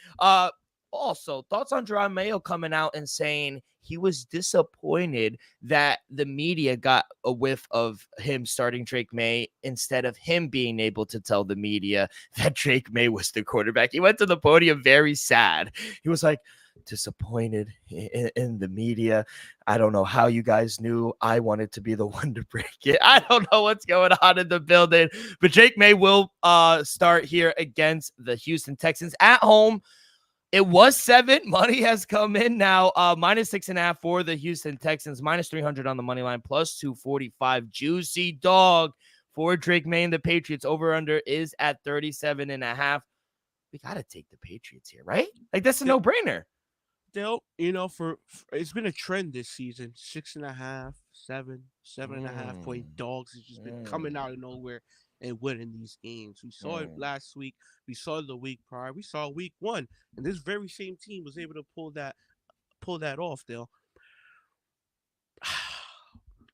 Also, thoughts on Jerome Mayo coming out and saying he was disappointed that the media got a whiff of him starting Drake May instead of him being able to tell the media that Drake May was the quarterback. He went to the podium very sad. He was like, disappointed in the media. I don't know how you guys knew I wanted to be the one to break it. I don't know what's going on in the building, but Drake May will start here against the Houston Texans at home. It was 7. Money has come in now. -6.5 for the Houston Texans. -300 on the money line. +245. Juicy dog for Drake May and the Patriots. Over under is at 37.5. We got to take the Patriots here, right? Like, that's a no-brainer. They'll, for it's been a trend this season. 6.5, 7.5 point dogs has just been coming out of nowhere and winning these games. We saw it last week. We saw it the week prior. We saw week 1, and this very same team was able to pull that off. Dale,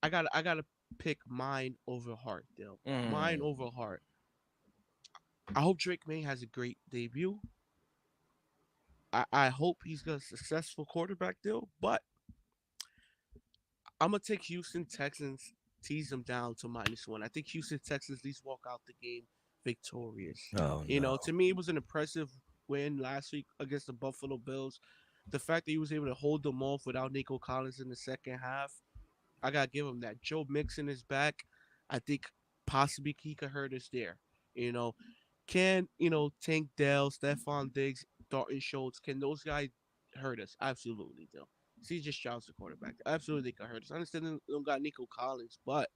I gotta pick mind over heart. Dale, mind over heart. I hope Drake May has a great debut. I hope he's got a successful quarterback deal, but I'm gonna take Houston Texans, tease them down to -1. I think Houston Texans at least walk out the game victorious. To me, it was an impressive win last week against the Buffalo Bills. The fact that he was able to hold them off without Nico Collins in the second half, I gotta give him that. Joe Mixon is back. I think possibly he could hurt us there. Can Tank Dell, Stephon Diggs, Dalton Schultz, can those guys hurt us? Absolutely, though. CJ Stroud's the quarterback. Absolutely, they can hurt us. I understand they don't got Nico Collins, but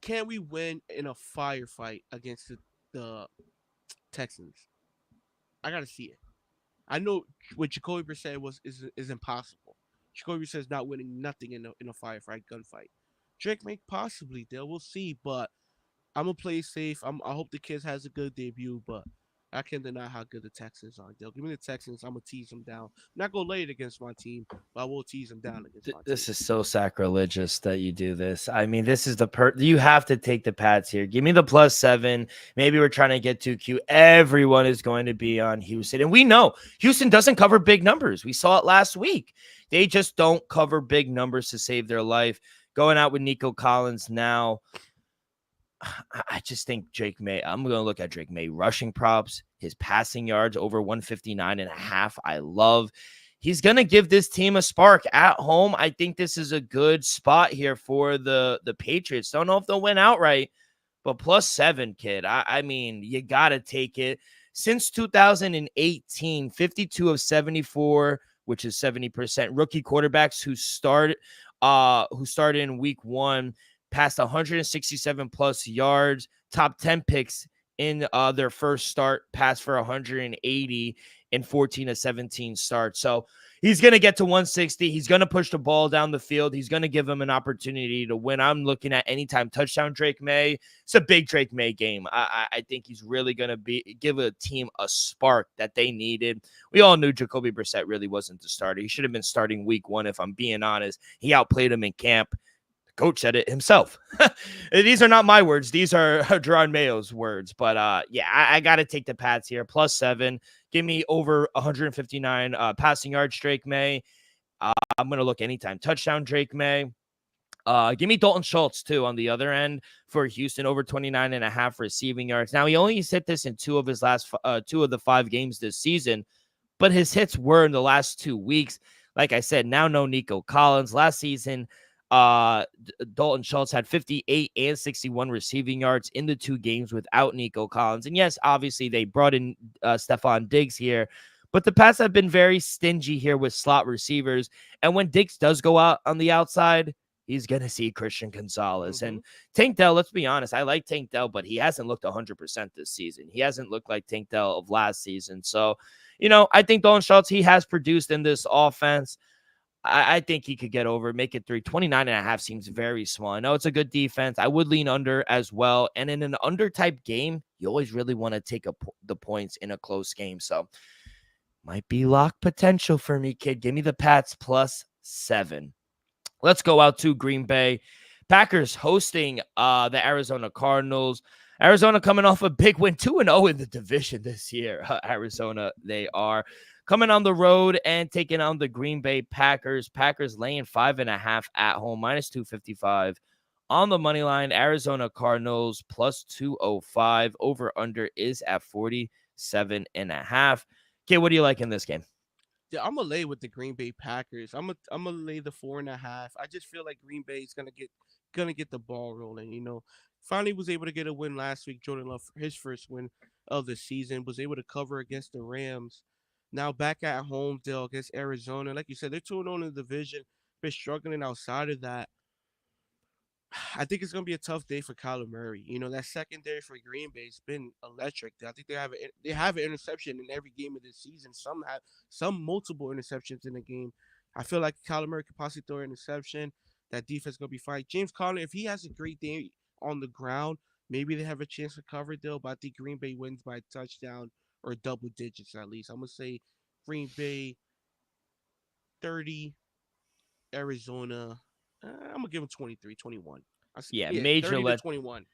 can we win in a firefight against the Texans? I gotta see it. I know what Jacoby Brissett is impossible. Jacoby Brissett is not winning nothing in a firefight, gunfight. Drake may possibly, Dale. We'll see, but I'm gonna play safe. I hope the kids has a good debut, but I can't deny how good the Texans are. They'll give me the Texans. I'm gonna tease them down. I'm not gonna lay it against my team, but I will tease them down against my team. This is so sacrilegious that you do this. I mean, this is you have to take the Pats here. Give me the +7. Maybe we're trying to get too cute. Everyone is going to be on Houston, and we know Houston doesn't cover big numbers. We saw it last week. They just don't cover big numbers to save their life. Going out with Nico Collins now. I just think Drake May, I'm going to look at Drake May rushing props, his passing yards over 159.5. I love. He's going to give this team a spark at home. I think this is a good spot here for the Patriots. Don't know if they'll win outright, but +7, kid. I mean, you got to take it. Since 2018, 52 of 74, which is 70%. Rookie quarterbacks who started in week 1, passed 167 plus yards, top 10 picks in their first start, passed for 180 in 14 of 17 starts. So he's going to get to 160. He's going to push the ball down the field. He's going to give him an opportunity to win. I'm looking at anytime touchdown Drake May. It's a big Drake May game. I think he's really going to give a team a spark that they needed. We all knew Jacoby Brissett really wasn't the starter. He should have been starting week 1, if I'm being honest. He outplayed him in camp. Coach said it himself. These are not my words. These are Gerard Mayo's words. But I got to take the Pats here. +7. Give me over 159 passing yards, Drake May. I'm going to look anytime touchdown, Drake May. Give me Dalton Schultz, too, on the other end for Houston, over 29.5 receiving yards. Now, he only hit this in two of the 5 games this season, but his hits were in the last 2 weeks. Like I said, now no Nico Collins. Last season, Dalton Schultz had 58 and 61 receiving yards in the 2 games without Nico Collins. And yes, obviously they brought in Stephon Diggs here, but the Pats have been very stingy here with slot receivers. And when Diggs does go out on the outside, he's going to see Christian Gonzalez. And Tank Dell, let's be honest, I like Tank Dell, but he hasn't looked 100% this season. He hasn't looked like Tank Dell of last season. So, I think Dalton Schultz, he has produced in this offense. I think he could get over, make it 3. 29.5 seems very small. I know it's a good defense. I would lean under as well. And in an under type game, you always really want to take the points in a close game. So might be lock potential for me, kid. Give me the Pats +7. Let's go out to Green Bay. Packers hosting the Arizona Cardinals. Arizona coming off a big win, 2-0 in the division this year. Arizona, they are coming on the road and taking on the Green Bay Packers. Packers laying 5.5 at home, -255 on the money line. Arizona Cardinals +205. Over under is at 47.5. Okay, what do you like in this game? Yeah, I'm gonna lay with the Green Bay Packers. I'm gonna lay the 4.5. I just feel like Green Bay is gonna get the ball rolling. Finally was able to get a win last week. Jordan Love, his first win of the season, was able to cover against the Rams. Now back at home, still against Arizona. Like you said, they're 2-0 in the division. Been struggling outside of that. I think it's gonna be a tough day for Kyler Murray. That secondary for Green Bay's been electric. I think they have an interception in every game of this season. Some have multiple interceptions in the game. I feel like Kyler Murray could possibly throw an interception. That defense gonna be fine. James Conner, if he has a great day on the ground, maybe they have a chance to cover it, though. But I think Green Bay wins by a touchdown or double digits at least. I'm gonna say Green Bay 30, Arizona. I'm gonna give them 23, 21. Yeah, 30 to 21.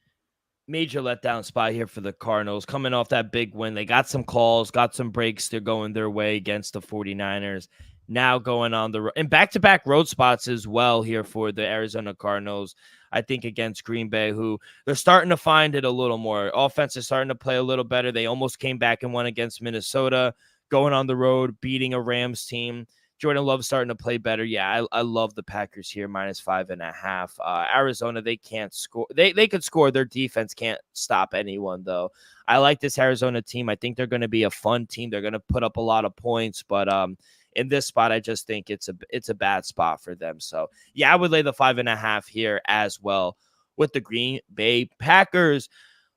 Major letdown spot here for the Cardinals. Coming off that big win, they got some calls, got some breaks. They're going their way against the 49ers. Now going on the road and back-to-back road spots as well here for the Arizona Cardinals. I think against Green Bay, who they're starting to find it a little more. Offense is starting to play a little better. They almost came back and won against Minnesota, going on the road, beating a Rams team. Jordan Love starting to play better. Yeah, I love the Packers here, -5.5. Arizona, they can't score. They could score. Their defense can't stop anyone, though. I like this Arizona team. I think they're going to be a fun team. They're going to put up a lot of points, but in this spot, I just think it's a bad spot for them. So, yeah, I would lay the 5.5 here as well with the Green Bay Packers.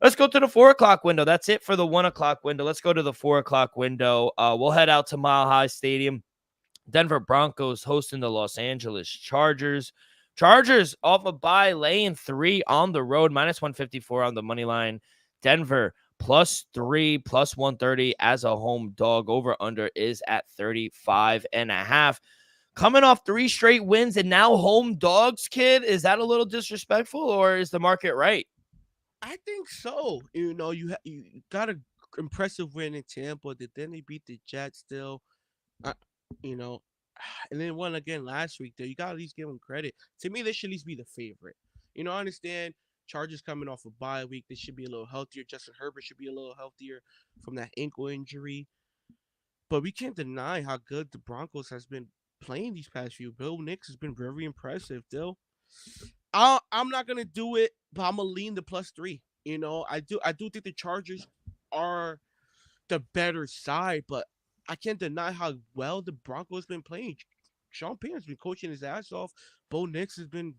Let's go to the 4 o'clock window. That's it for the 1 o'clock window. Let's go to the 4 o'clock window. We'll head out to Mile High Stadium. Denver Broncos hosting the Los Angeles Chargers. Chargers off a bye, laying 3 on the road, -154 on the money line. Denver +3, +130 as a home dog. Over under is at 35.5. Coming off 3 straight wins and now home dogs, kid. Is that a little disrespectful, or is the market right? I think so. You got an impressive win in Tampa. Then they beat the Jets still. You know, and then won again last week. Though you got to at least give them credit. To me, they should at least be the favorite. I understand Chargers coming off a bye week. They should be a little healthier. Justin Herbert should be a little healthier from that ankle injury. But we can't deny how good the Broncos has been playing these past few. Bill Nix has been very impressive. Still, I'm not gonna do it, but I'm gonna lean the +3. I do think the Chargers are the better side, but I can't deny how well the Broncos been playing. Sean Payton's been coaching his ass off. Bo Nix has been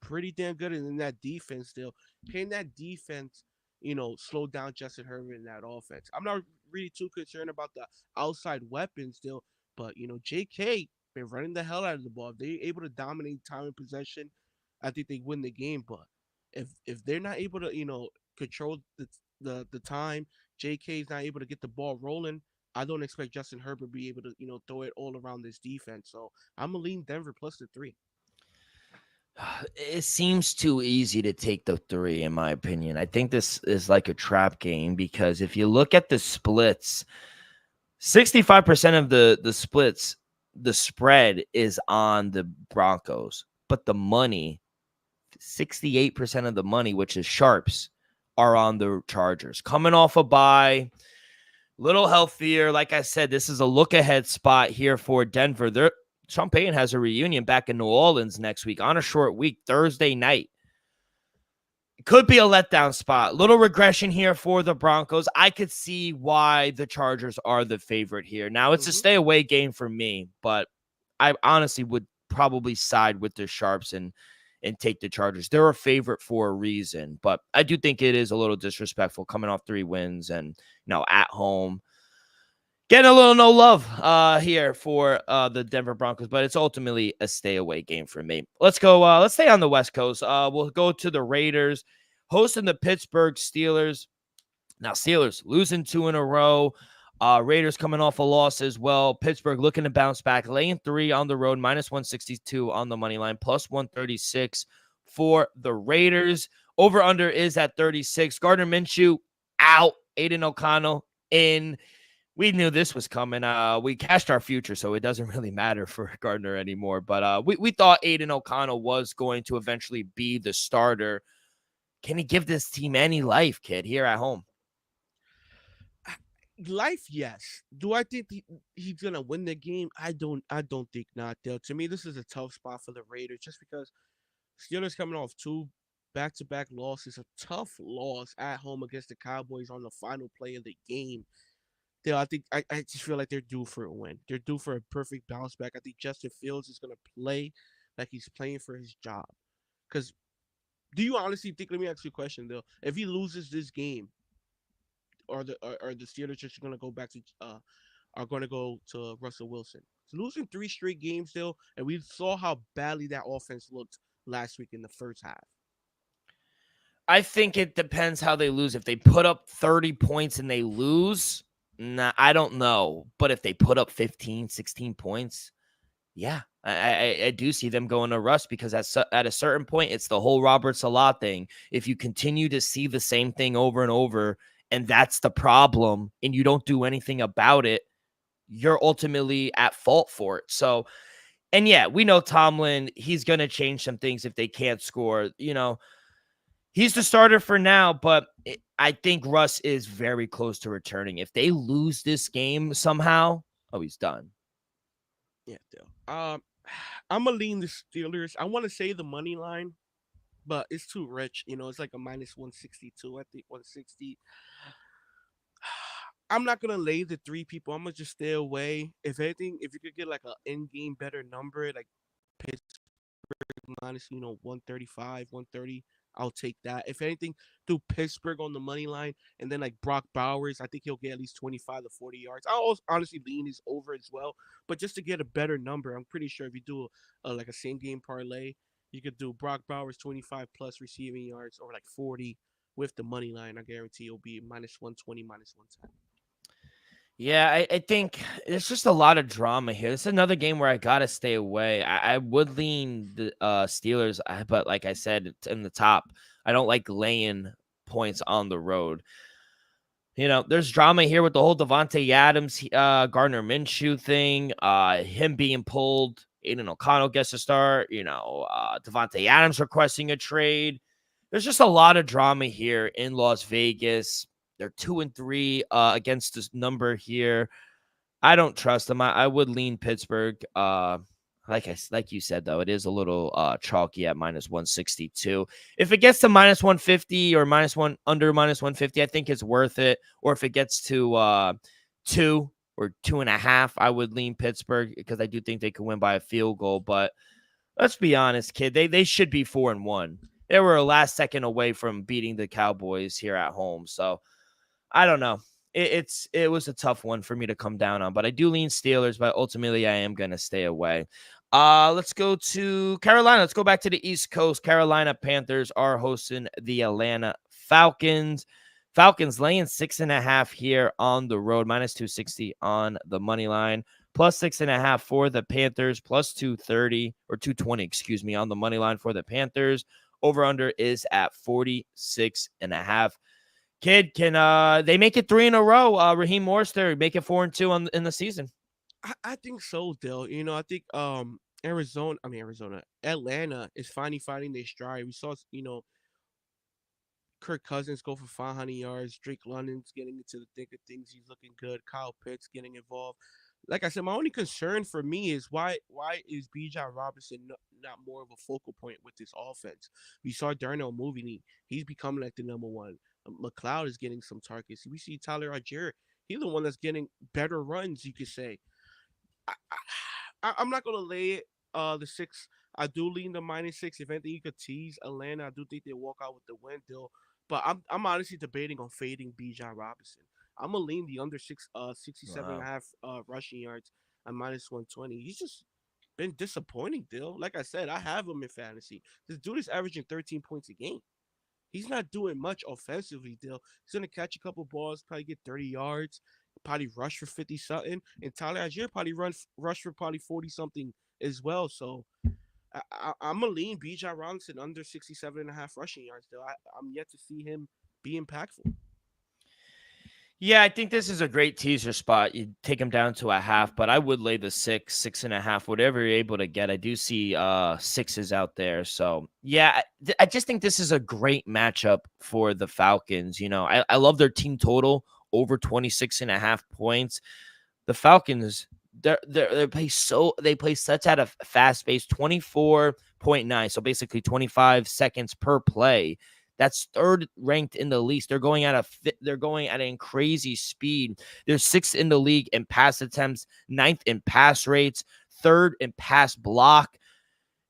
pretty damn good in that defense still. Can that defense, slow down Justin Herbert in that offense? I'm not really too concerned about the outside weapons still, but JK been running the hell out of the ball. If they're able to dominate time and possession, I think they win the game. But if they're not able to, control the time, JK is not able to get the ball rolling, I don't expect Justin Herbert to be able to, throw it all around this defense. So I'm gonna lean Denver +3. It seems too easy to take the 3, in my opinion. I think this is like a trap game because if you look at the splits, 65% of the splits, the spread is on the Broncos, but the money 68% of the money, which is sharps, are on the Chargers. Coming off a bye, little healthier. Like I said, this is a look-ahead spot here for Denver. Sean Payton has a reunion back in New Orleans next week on a short week, Thursday night. It could be a letdown spot. Little regression here for the Broncos. I could see why the Chargers are the favorite here. Now, it's a stay-away game for me, but I honestly would probably side with the Sharps and take the Chargers. They're a favorite for a reason, but I do think it is a little disrespectful coming off 3 wins and, at home. Getting a little no love here for the Denver Broncos, but it's ultimately a stay-away game for me. Let's go. Let's stay on the West Coast. We'll go to the Raiders hosting the Pittsburgh Steelers. Now, Steelers losing 2 in a row. Raiders coming off a loss as well. Pittsburgh looking to bounce back, laying 3 on the road, minus 162 on the money line, plus 136 for the Raiders. Over-under is at 36. Gardner Minshew out. Aiden O'Connell in. We knew this was coming. We cashed our future, so it doesn't really matter for Gardner anymore. But we thought Aiden O'Connell was going to eventually be the starter. Can he give this team any life, kid, here at home? Life, yes. Do I think he's gonna win the game? I don't think not. Though to me, this is a tough spot for the Raiders, just because Steelers coming off 2 back-to-back losses, a tough loss at home against the Cowboys on the final play of the game. I think I just feel like they're due for a win. They're due for a perfect bounce back. I think Justin Fields is gonna play like he's playing for his job. Because do you honestly think? Let me ask you a question though. If he loses this game, or the Steelers just gonna go back to are gonna go to Russell Wilson? He's losing 3 straight games still, and we saw how badly that offense looked last week in the first half. I think it depends how they lose. If they put up 30 points and they lose. Nah, I don't know. But if they put up 15, 16 points, yeah, I do see them going to rust because at a certain point, it's the whole Robert Salah thing. If you continue to see the same thing over and over, and that's the problem, and you don't do anything about it, you're ultimately at fault for it. So, and yeah, we know Tomlin, he's going to change some things if they can't score. He's the starter for now, but I think Russ is very close to returning. If they lose this game somehow, he's done. Yeah, I'm gonna lean the Steelers. I want to say the money line, but it's too rich. It's like a minus 162. I think 160. I'm not gonna lay the 3 people. I'm gonna just stay away. If anything, if you could get like an in-game better number, like Pittsburgh minus 135, 130. I'll take that. If anything, do Pittsburgh on the money line, and then like Brock Bowers, I think he'll get at least 25 to 40 yards. I'll also honestly lean his over as well, but just to get a better number, I'm pretty sure if you do like a same game parlay, you could do Brock Bowers 25 plus receiving yards or like 40 with the money line. I guarantee it'll be minus 120, minus 110. Yeah, I think there's just a lot of drama here. This is another game where I gotta stay away. I would lean the Steelers, but like I said, it's in the top. I don't like laying points on the road. There's drama here with the whole Devontae Adams, Gardner Minshew thing. Him being pulled. Aiden O'Connell gets to start. Devontae Adams requesting a trade. There's just a lot of drama here in Las Vegas. They're 2-3 against this number here. I don't trust them. I would lean Pittsburgh. Like you said, though, it is a little chalky at minus 162. If it gets to minus 150 or under minus 150, I think it's worth it. Or if it gets to 2 or 2.5, I would lean Pittsburgh because I do think they could win by a field goal. But let's be honest, kid, they should be 4-1. They were a last second away from beating the Cowboys here at home. So I don't know. It was a tough one for me to come down on, but I do lean Steelers, but ultimately I am going to stay away. Let's go to Carolina. Let's go back to the East Coast. Carolina Panthers are hosting the Atlanta Falcons. Falcons laying 6.5 here on the road, minus 260 on the money line, plus 6.5 for the Panthers, plus 230 or 220, on the money line for the Panthers. Over under is at 46.5. Kid, can they make it 3 in a row? Raheem Mostert make it 4-2 in the season. I think so, Dale. I think Atlanta is finally finding their stride. We saw, Kirk Cousins go for 500 yards. Drake London's getting into the thick of things. He's looking good. Kyle Pitts getting involved. Like I said, my only concern for me is why is Bijan Robinson not more of a focal point with this offense? We saw Darnell moving. He's becoming like the number one. McLeod is getting some targets. We see Tyler Algier. He's the one that's getting better runs, you could say. I, I'm not gonna lay it the 6. I do lean the -6. If anything, you could tease Atlanta. I do think they walk out with the win deal. But I'm honestly debating on fading Bijan Robinson. I'm gonna lean the under 67 and a Wow. half rushing yards at -120. He's just been disappointing, Dill. Like I said, I have him in fantasy. This dude is averaging 13 points a game. He's not doing much offensively, Dill. He's gonna catch a couple balls, probably get 30 yards, probably rush for 50 something, and Tyler Algier probably rush for probably 40 something as well. So I'm gonna lean Bijan Robinson under 67 and a half rushing yards. Though I'm yet to see him be impactful. Yeah, I think this is a great teaser spot. You take him down to a half, but I would lay the 6.5, whatever you're able to get. I do see sixes out there. So yeah, I just think this is a great matchup for the Falcons. I love their team total over 26.5 points. The Falcons, they play such at a fast pace, 24.9. So basically 25 seconds per play. That's third ranked in the league. They're going at a crazy speed. They're sixth in the league in pass attempts, ninth in pass rates, third in pass block.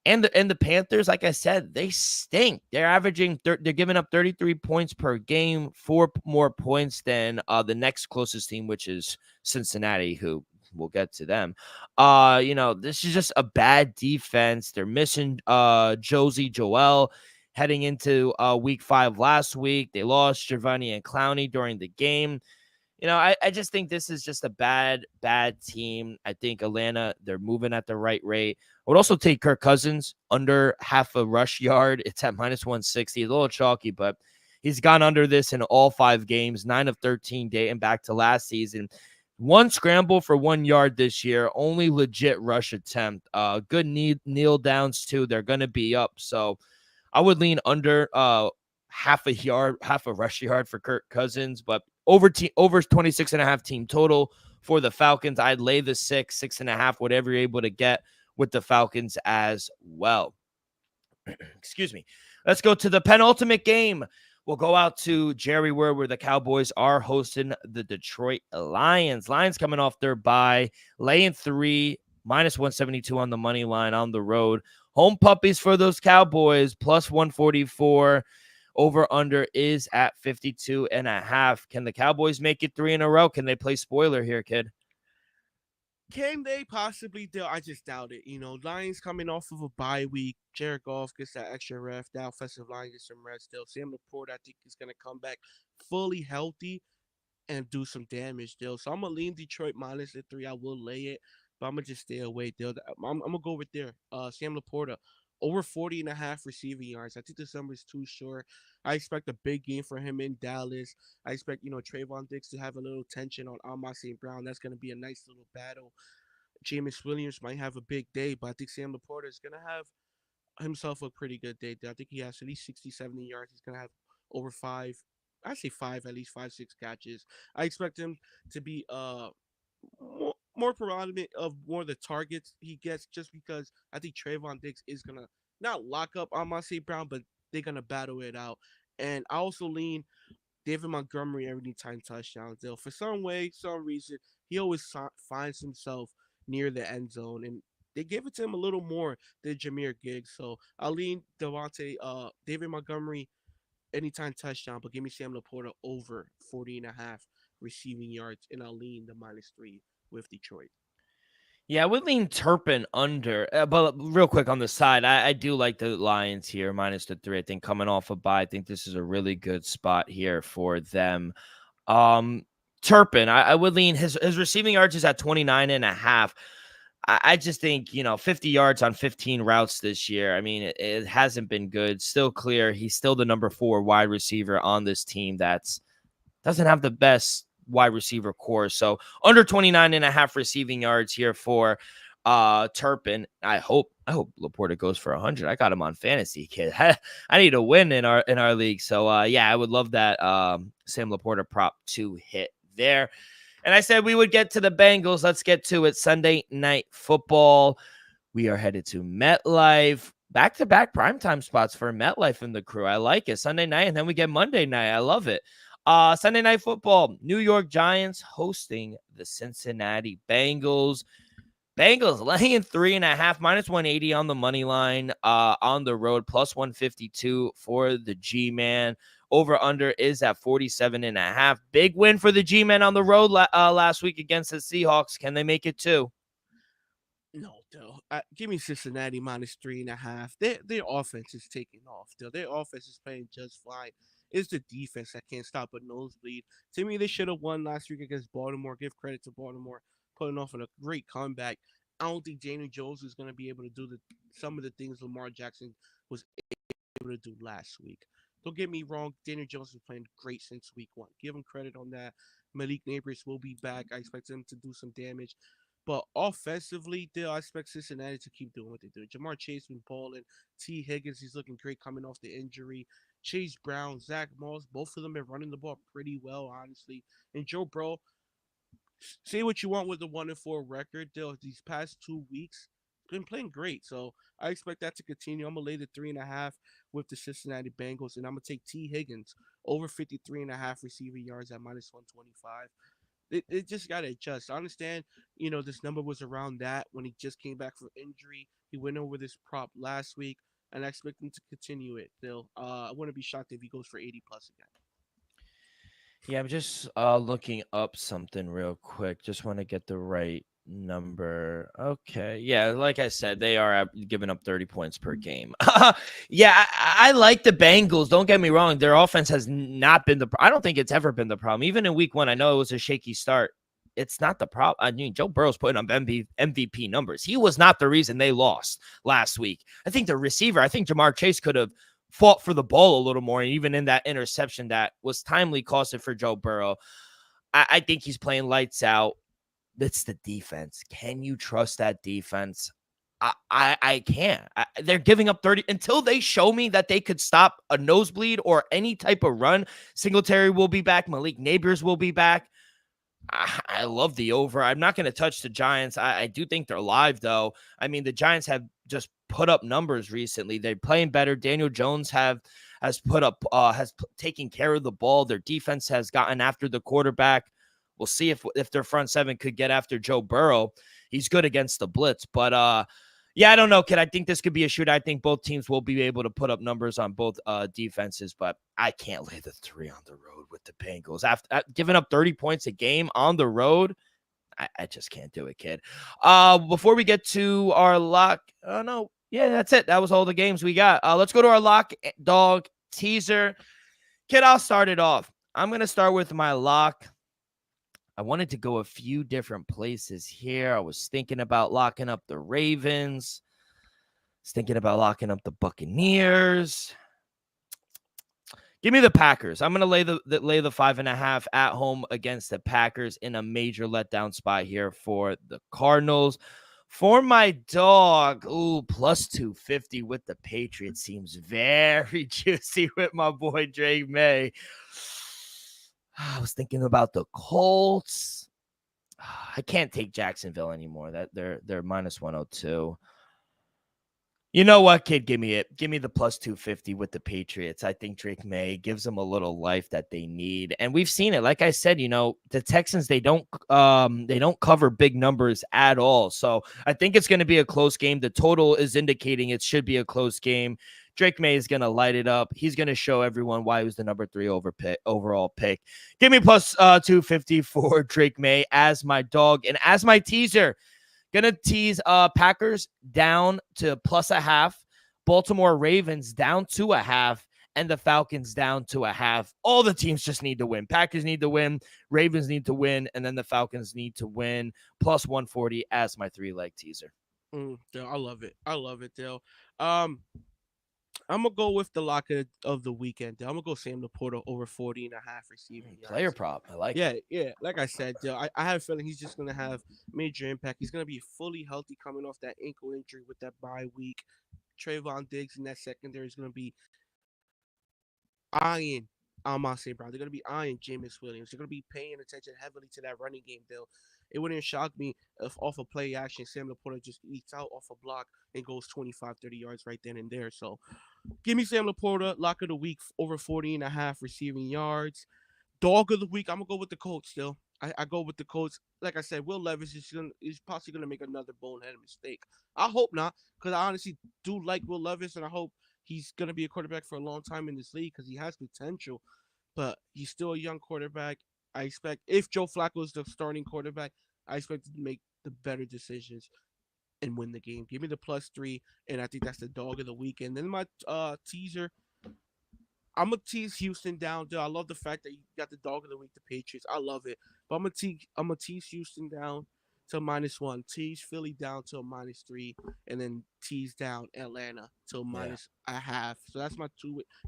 And the Panthers, like I said, they stink. They're giving up 33 points per game, 4 more points than the next closest team, which is Cincinnati, who we'll get to them. This is just a bad defense. They're missing Josie Joel heading into week 5 last week. They lost Giovanni and Clowney during the game. I just think this is just a bad team. I think Atlanta, they're moving at the right rate. I would also take Kirk Cousins under half a rush yard. It's at -160. A little chalky, but he's gone under this in all 5 games, 9 of 13 dating back to last season. 1 scramble for 1 yard this year. Only legit rush attempt. Good kneel downs too. They're going to be up. So I would lean under half a rush yard for Kirk Cousins, but over 26.5 team total for the Falcons. I'd lay the 6.5, whatever you're able to get with the Falcons as well. Excuse me. Let's go to the penultimate game. We'll go out to Jerry World, where the Cowboys are hosting the Detroit Lions. Lions coming off their bye, laying 3, -172 on the money line on the road. Home puppies for those Cowboys, +144. Over under is at 52.5. Can the Cowboys make it 3 in a row? Can they play spoiler here, kid? Can they possibly do? I just doubt it. Lions coming off of a bye week. Jared Goff gets that extra ref. The offensive line gets some rest still. Sam Laporte, I think, is going to come back fully healthy and do some damage still. So I'm going to lean Detroit -3. I will lay it, but I'm going to just stay away still. I'm going to go over there. Sam Laporta, over 40.5 receiving yards. I think this number is too short. I expect a big game for him in Dallas. I expect, Trayvon Diggs to have a little tension on Amon St. Brown. That's going to be a nice little battle. Jameis Williams might have a big day, but I think Sam Laporta is going to have himself a pretty good day. I think he has at least 60, 70 yards. He's going to have over 5. I say 5, at least 5, 6 catches. I expect him to be more predominant of more of the targets he gets, just because I think Trayvon Diggs is gonna not lock up on St. Brown, but they're gonna battle it out. And I also lean David Montgomery every time touchdowns. Though for some reason, he always finds himself near the end zone, and they give it to him a little more than Jameer Gibbs. So I'll lean David Montgomery anytime touchdown, but give me Sam Laporta over 40.5 receiving yards, and I'll lean the -3 with Detroit. Yeah, I would lean Turpin under. But real quick on the side, I do like the Lions here, -3. I think coming off a bye, I think this is a really good spot here for them. Turpin, I would lean his receiving yards is at 29.5. I just think, 50 yards on 15 routes this year. I mean, it hasn't been good. Still clear. He's still the number 4 wide receiver on this team that's doesn't have the best wide receiver core. So under 29.5 receiving yards here for Turpin. I hope Laporta goes for 100. I got him on fantasy, kid. I need a win in our league. So yeah, I would love that Sam Laporta prop to hit there. And I said we would get to the Bengals. Let's get to it. Sunday Night Football. We are headed to MetLife. Back-to-back primetime spots for MetLife and the crew. I like it. Sunday night, and then we get Monday night. I love it. Sunday Night Football. New York Giants hosting the Cincinnati Bengals. Bengals laying 3.5, minus 180 on the money line on the road, plus 152 for the G-Man. Over-under is at 47.5. Big win for the G-Man on the road last week against the Seahawks. Can they make it too? No, though. Give me Cincinnati minus 3.5. Their offense is taking off, though. Their offense is playing just fine. It's the defense that can't stop a nosebleed. To me, they should have won last week against Baltimore. Give credit to Baltimore putting off a great comeback. I don't think Daniel Jones is going to be able to do some of the things Lamar Jackson was able to do last week. Don't get me wrong, Daniel Jones has been playing great since week 1. Give him credit on that. Malik Neighbors will be back. I expect him to do some damage. But offensively, I expect Cincinnati to keep doing what they do. Jamar Chase been balling. T. Higgins, he's looking great coming off the injury. Chase Brown, Zach Moss, both of them been running the ball pretty well, honestly. And Joe Burrow, say what you want with the 1-4 record, these past 2 weeks, been playing great. So I expect that to continue. I'm gonna lay the 3.5 with the Cincinnati Bengals, and I'm gonna take T. Higgins over 53.5 receiving yards at minus 125. It just got to adjust. I understand, this number was around that when he just came back from injury. He went over this prop last week, and I expect him to continue it, Bill. I wouldn't be shocked if he goes for 80 plus again. Yeah, I'm just looking up something real quick. Just want to get the right number. Okay. Yeah, like I said, they are giving up 30 points per game. Yeah, I like the Bengals. Don't get me wrong. Their offense has not been I don't think it's ever been the problem. Even in week 1, I know it was a shaky start. It's not the problem. I mean, Joe Burrow's putting up MVP numbers. He was not the reason they lost last week. I think the receiver, Jamar Chase could have fought for the ball a little more, and even in that interception that was timely costed for Joe Burrow. I think he's playing lights out. That's the defense. Can you trust that defense? I can't. They're giving up 30 until they show me that they could stop a nosebleed or any type of run. Singletary will be back. Malik Neighbors will be back. I love the over. I'm not going to touch the Giants. I do think they're live, though. I mean, the Giants have just put up numbers recently. They're playing better. Daniel Jones has taken care of the ball. Their defense has gotten after the quarterback. We'll see if their front seven could get after Joe Burrow. He's good against the blitz. But, yeah, I don't know, kid. I think this could be a shootout. I think both teams will be able to put up numbers on both defenses, but I can't lay the 3 on the road with the Bengals. After giving up 30 points a game on the road, I just can't do it, kid. Before we get to our lock, no, yeah, that's it. That was all the games we got. Let's go to our lock dog teaser. Kid, I'll start it off. I'm going to start with my lock. I wanted to go a few different places here. I was thinking about locking up the Ravens. I was thinking about locking up the Buccaneers. Give me the Packers. I'm going to lay the 5.5 at home against the Packers in a major letdown spot here for the Cardinals. For my dog, plus 250 with the Patriots seems very juicy with my boy Drake May. I was thinking about the Colts. I can't take Jacksonville anymore. That they're minus 102. You know what, kid? Give me it. Give me the plus 250 with the Patriots. I think Drake May gives them a little life that they need. And we've seen it. Like I said, the Texans, they don't cover big numbers at all. So I think it's going to be a close game. The total is indicating it should be a close game. Drake May is going to light it up. He's going to show everyone why he was the number 3 overall pick. Give me plus 250 for Drake May as my dog. And as my teaser, going to tease Packers down to plus 0.5, Baltimore Ravens down to 0.5, and the Falcons down to 0.5. All the teams just need to win. Packers need to win, Ravens need to win, and then the Falcons need to win. Plus 140 as my 3-leg teaser. Dale, I love it. Dale. I'm gonna go with the lock of the weekend. I'm gonna go Sam Laporta over 40.5 receiving yards. Player prop. I like Yeah, it. yeah. Like I said, I have a feeling he's just gonna have major impact. He's gonna be fully healthy coming off that ankle injury with that bye week. Trayvon Diggs in that secondary is gonna be eyeing Amon St. Brown. They're gonna be eyeing Jameis Williams. They're gonna be paying attention heavily to that running game, Bill. It wouldn't shock me if off a play action, Sam Laporta just eats out off a block and goes 25, 30 yards right then and there. So give me Sam Laporta, lock of the week, over 40.5 receiving yards. Dog of the week, I'm gonna go with the Colts still. I go with the Colts. Like I said, Will Levis is possibly gonna make another boneheaded mistake. I hope not, because I honestly do like Will Levis, and I hope he's gonna be a quarterback for a long time in this league because he has potential. But he's still a young quarterback. I expect if Joe Flacco is the starting quarterback, I expect him to make the better decisions and win the game. Give me the +3, and I think that's the dog of the week. And then my teaser, I'm gonna tease Houston down. Dude, I love the fact that you got the dog of the week, the Patriots. I love it. But I'm gonna tease Houston down to -1, tease Philly down to a -3, and then tease down Atlanta to a -0.5. So that's my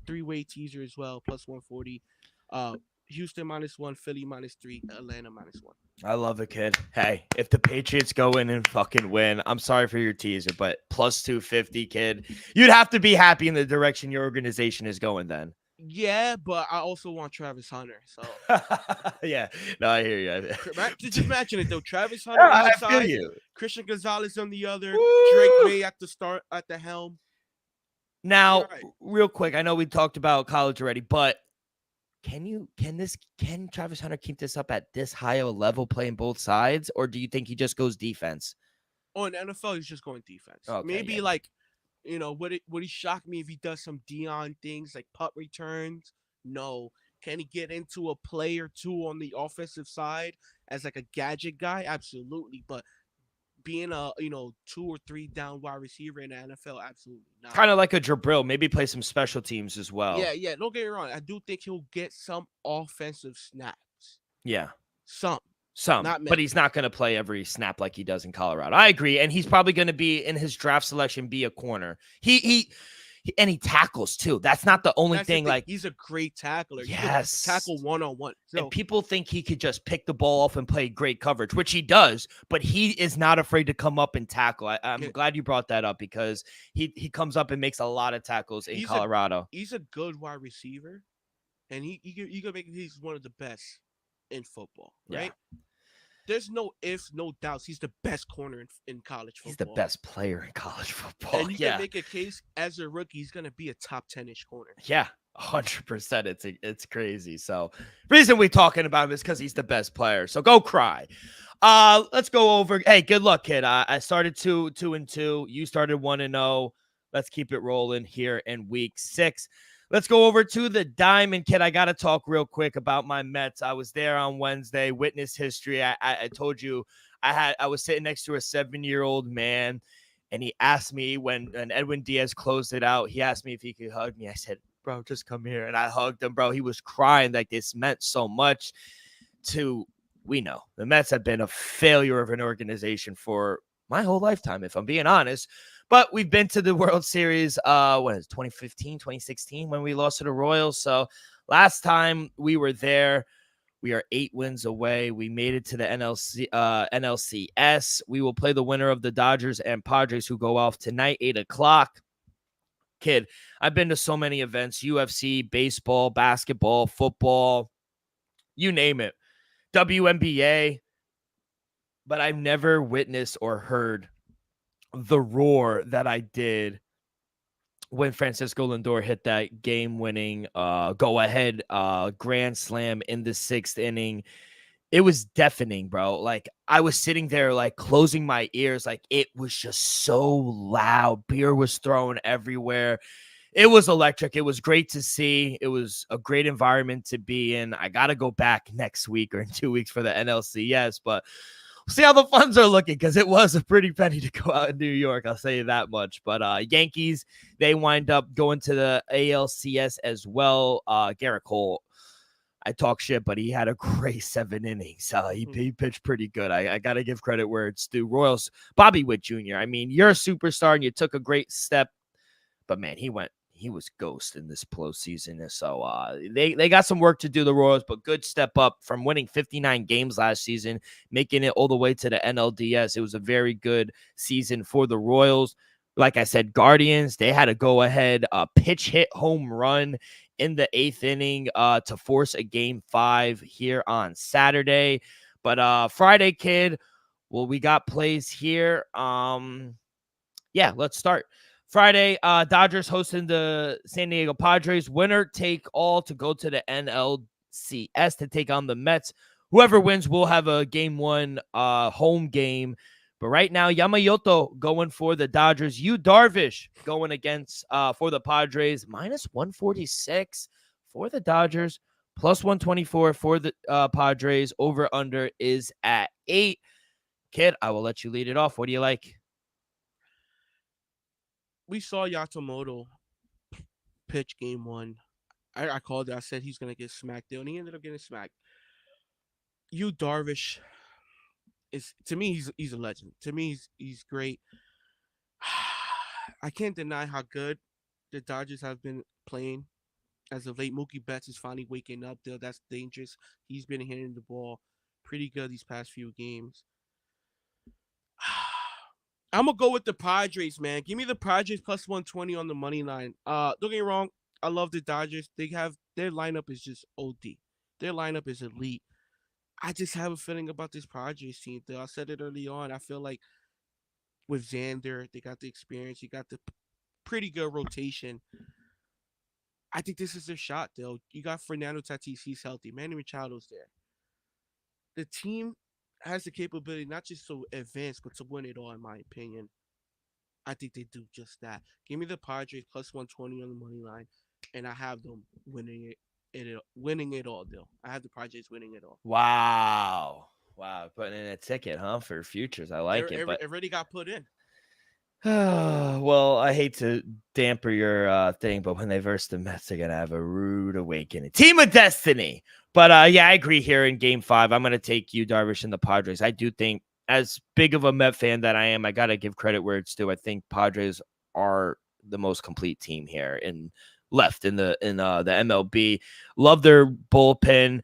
three-way teaser as well, +140. Houston -1, Philly -3, Atlanta -1. I love it, kid. Hey, if the Patriots go in and fucking win, I'm sorry for your teaser, but +250, kid. You'd have to be happy in the direction your organization is going then. Yeah, but I also want Travis Hunter. So yeah, no, I hear you. Just imagine it though. Travis Hunter on one side, Christian Gonzalez on the other, Woo! Drake May at the helm. Now, real quick, I know we talked about college already, but can Travis Hunter keep this up at this high of a level playing both sides, or do you think he just goes defense? Oh, in the NFL, he's just going defense. Okay, maybe like, would he shock me if he does some Dion things like punt returns? No. Can he get into a play or two on the offensive side as like a gadget guy? Absolutely. But being a 2 or 3 down wide receiver in the NFL, absolutely not. Kind of like a Jabril, maybe play some special teams as well. Yeah. Don't get me wrong. I do think he'll get some offensive snaps. Yeah. Some, but he's not going to play every snap like he does in Colorado. I agree, and he's probably going to be in his draft selection be a corner. He tackles too. That's not the only thing. Like, he's a great tackler. Yes, he can tackle one-on-one. So, and people think he could just pick the ball off and play great coverage, which he does. But he is not afraid to come up and tackle. I'm glad you brought that up because he comes up and makes a lot of tackles in Colorado. He's a good wide receiver, and he's one of the best in football. Right? Yeah. There's no ifs, no doubts. He's the best corner in college football. He's the best player in college football. And you can make a case as a rookie, he's going to be a top 10-ish corner. Yeah, 100%. It's crazy. So reason we're talking about him is because he's the best player. So go cry. Let's go over. Hey, good luck, kid. I started 2-2. You started 1-0. Let's keep it rolling here in week 6. Let's go over to the Diamond, kid. I got to talk real quick about my Mets. I was there on Wednesday, witness history. I told you I was sitting next to a 7-year-old man, and he asked me when Edwin Diaz closed it out, he asked me if he could hug me. I said, bro, just come here. And I hugged him, bro. He was crying like this meant so much we know the Mets have been a failure of an organization for my whole lifetime, if I'm being honest. But we've been to the World Series, 2015, 2016, when we lost to the Royals. So last time we were there, we are 8 wins away. We made it to the NLCS. We will play the winner of the Dodgers and Padres, who go off tonight, 8:00. Kid, I've been to so many events, UFC, baseball, basketball, football, you name it, WNBA, but I've never witnessed or heard the roar that I did when Francisco Lindor hit that game-winning go-ahead grand slam in the 6th inning. It was deafening, bro. Like, I was sitting there, like, closing my ears. Like, it was just so loud. Beer was thrown everywhere. It was electric. It was great to see. It was a great environment to be in. I got to go back next week or in 2 weeks for the NLCS, but see how the funds are looking, because it was a pretty penny to go out in New York. I'll say that much. But Yankees, they wind up going to the ALCS as well. Garrett Cole, I talk shit, but he had a great 7 innings. He pitched pretty good. I got to give credit where it's due. Royals, Bobby Witt Jr., I mean, you're a superstar and you took a great step. But, man, he went he was ghost in this postseason. So they got some work to do, the Royals, but good step up from winning 59 games last season, making it all the way to the NLDS. It was a very good season for the Royals. Like I said, Guardians, they had a go-ahead pitch hit home run in the 8th inning to force a Game 5 here on Saturday. But Friday, kid, well, we got plays here. Yeah, let's start. Friday, Dodgers hosting the San Diego Padres. Winner take all to go to the NLCS to take on the Mets. Whoever wins will have a Game 1 home game. But right now, Yamamoto going for the Dodgers. Yu Darvish going against for the Padres. Minus 146 for the Dodgers. Plus 124 for the Padres. Over under is at 8. Kid, I will let you lead it off. What do you like? We saw Yamamoto pitch Game 1. I called it. I said he's gonna get smacked there, and he ended up getting smacked. Yu Darvish is, to me, he's a legend. To me, he's great. I can't deny how good the Dodgers have been playing as of late. Mookie Betts is finally waking up there. That's dangerous. He's been hitting the ball pretty good these past few games. I'm gonna go with the Padres, man. Give me the Padres plus 120 on the money line. Don't get me wrong, I love the Dodgers. They have their lineup is just OD. Their lineup is elite. I just have a feeling about this Padres team, though. I said it early on. I feel like with Xander, they got the experience. You got the pretty good rotation. I think this is their shot, though. You got Fernando Tatis. He's healthy. Manny Machado's there. The team has the capability not just to advance, but to win it all, in my opinion. I think they do just that. Give me the Padres plus 120 on the money line, and I have them winning it all, though. I have the Padres winning it all. Wow, putting in a ticket, huh, for futures. I like it, but it already got put in. Well, I hate to damper your thing, but when they verse the Mets, they're gonna have a rude awakening. Team of destiny. But yeah, I agree here in Game 5. I'm gonna take Yu Darvish and the Padres. I do think, as big of a Met fan that I am, I gotta give credit where it's due. I think Padres are the most complete team here in the MLB. Love their bullpen.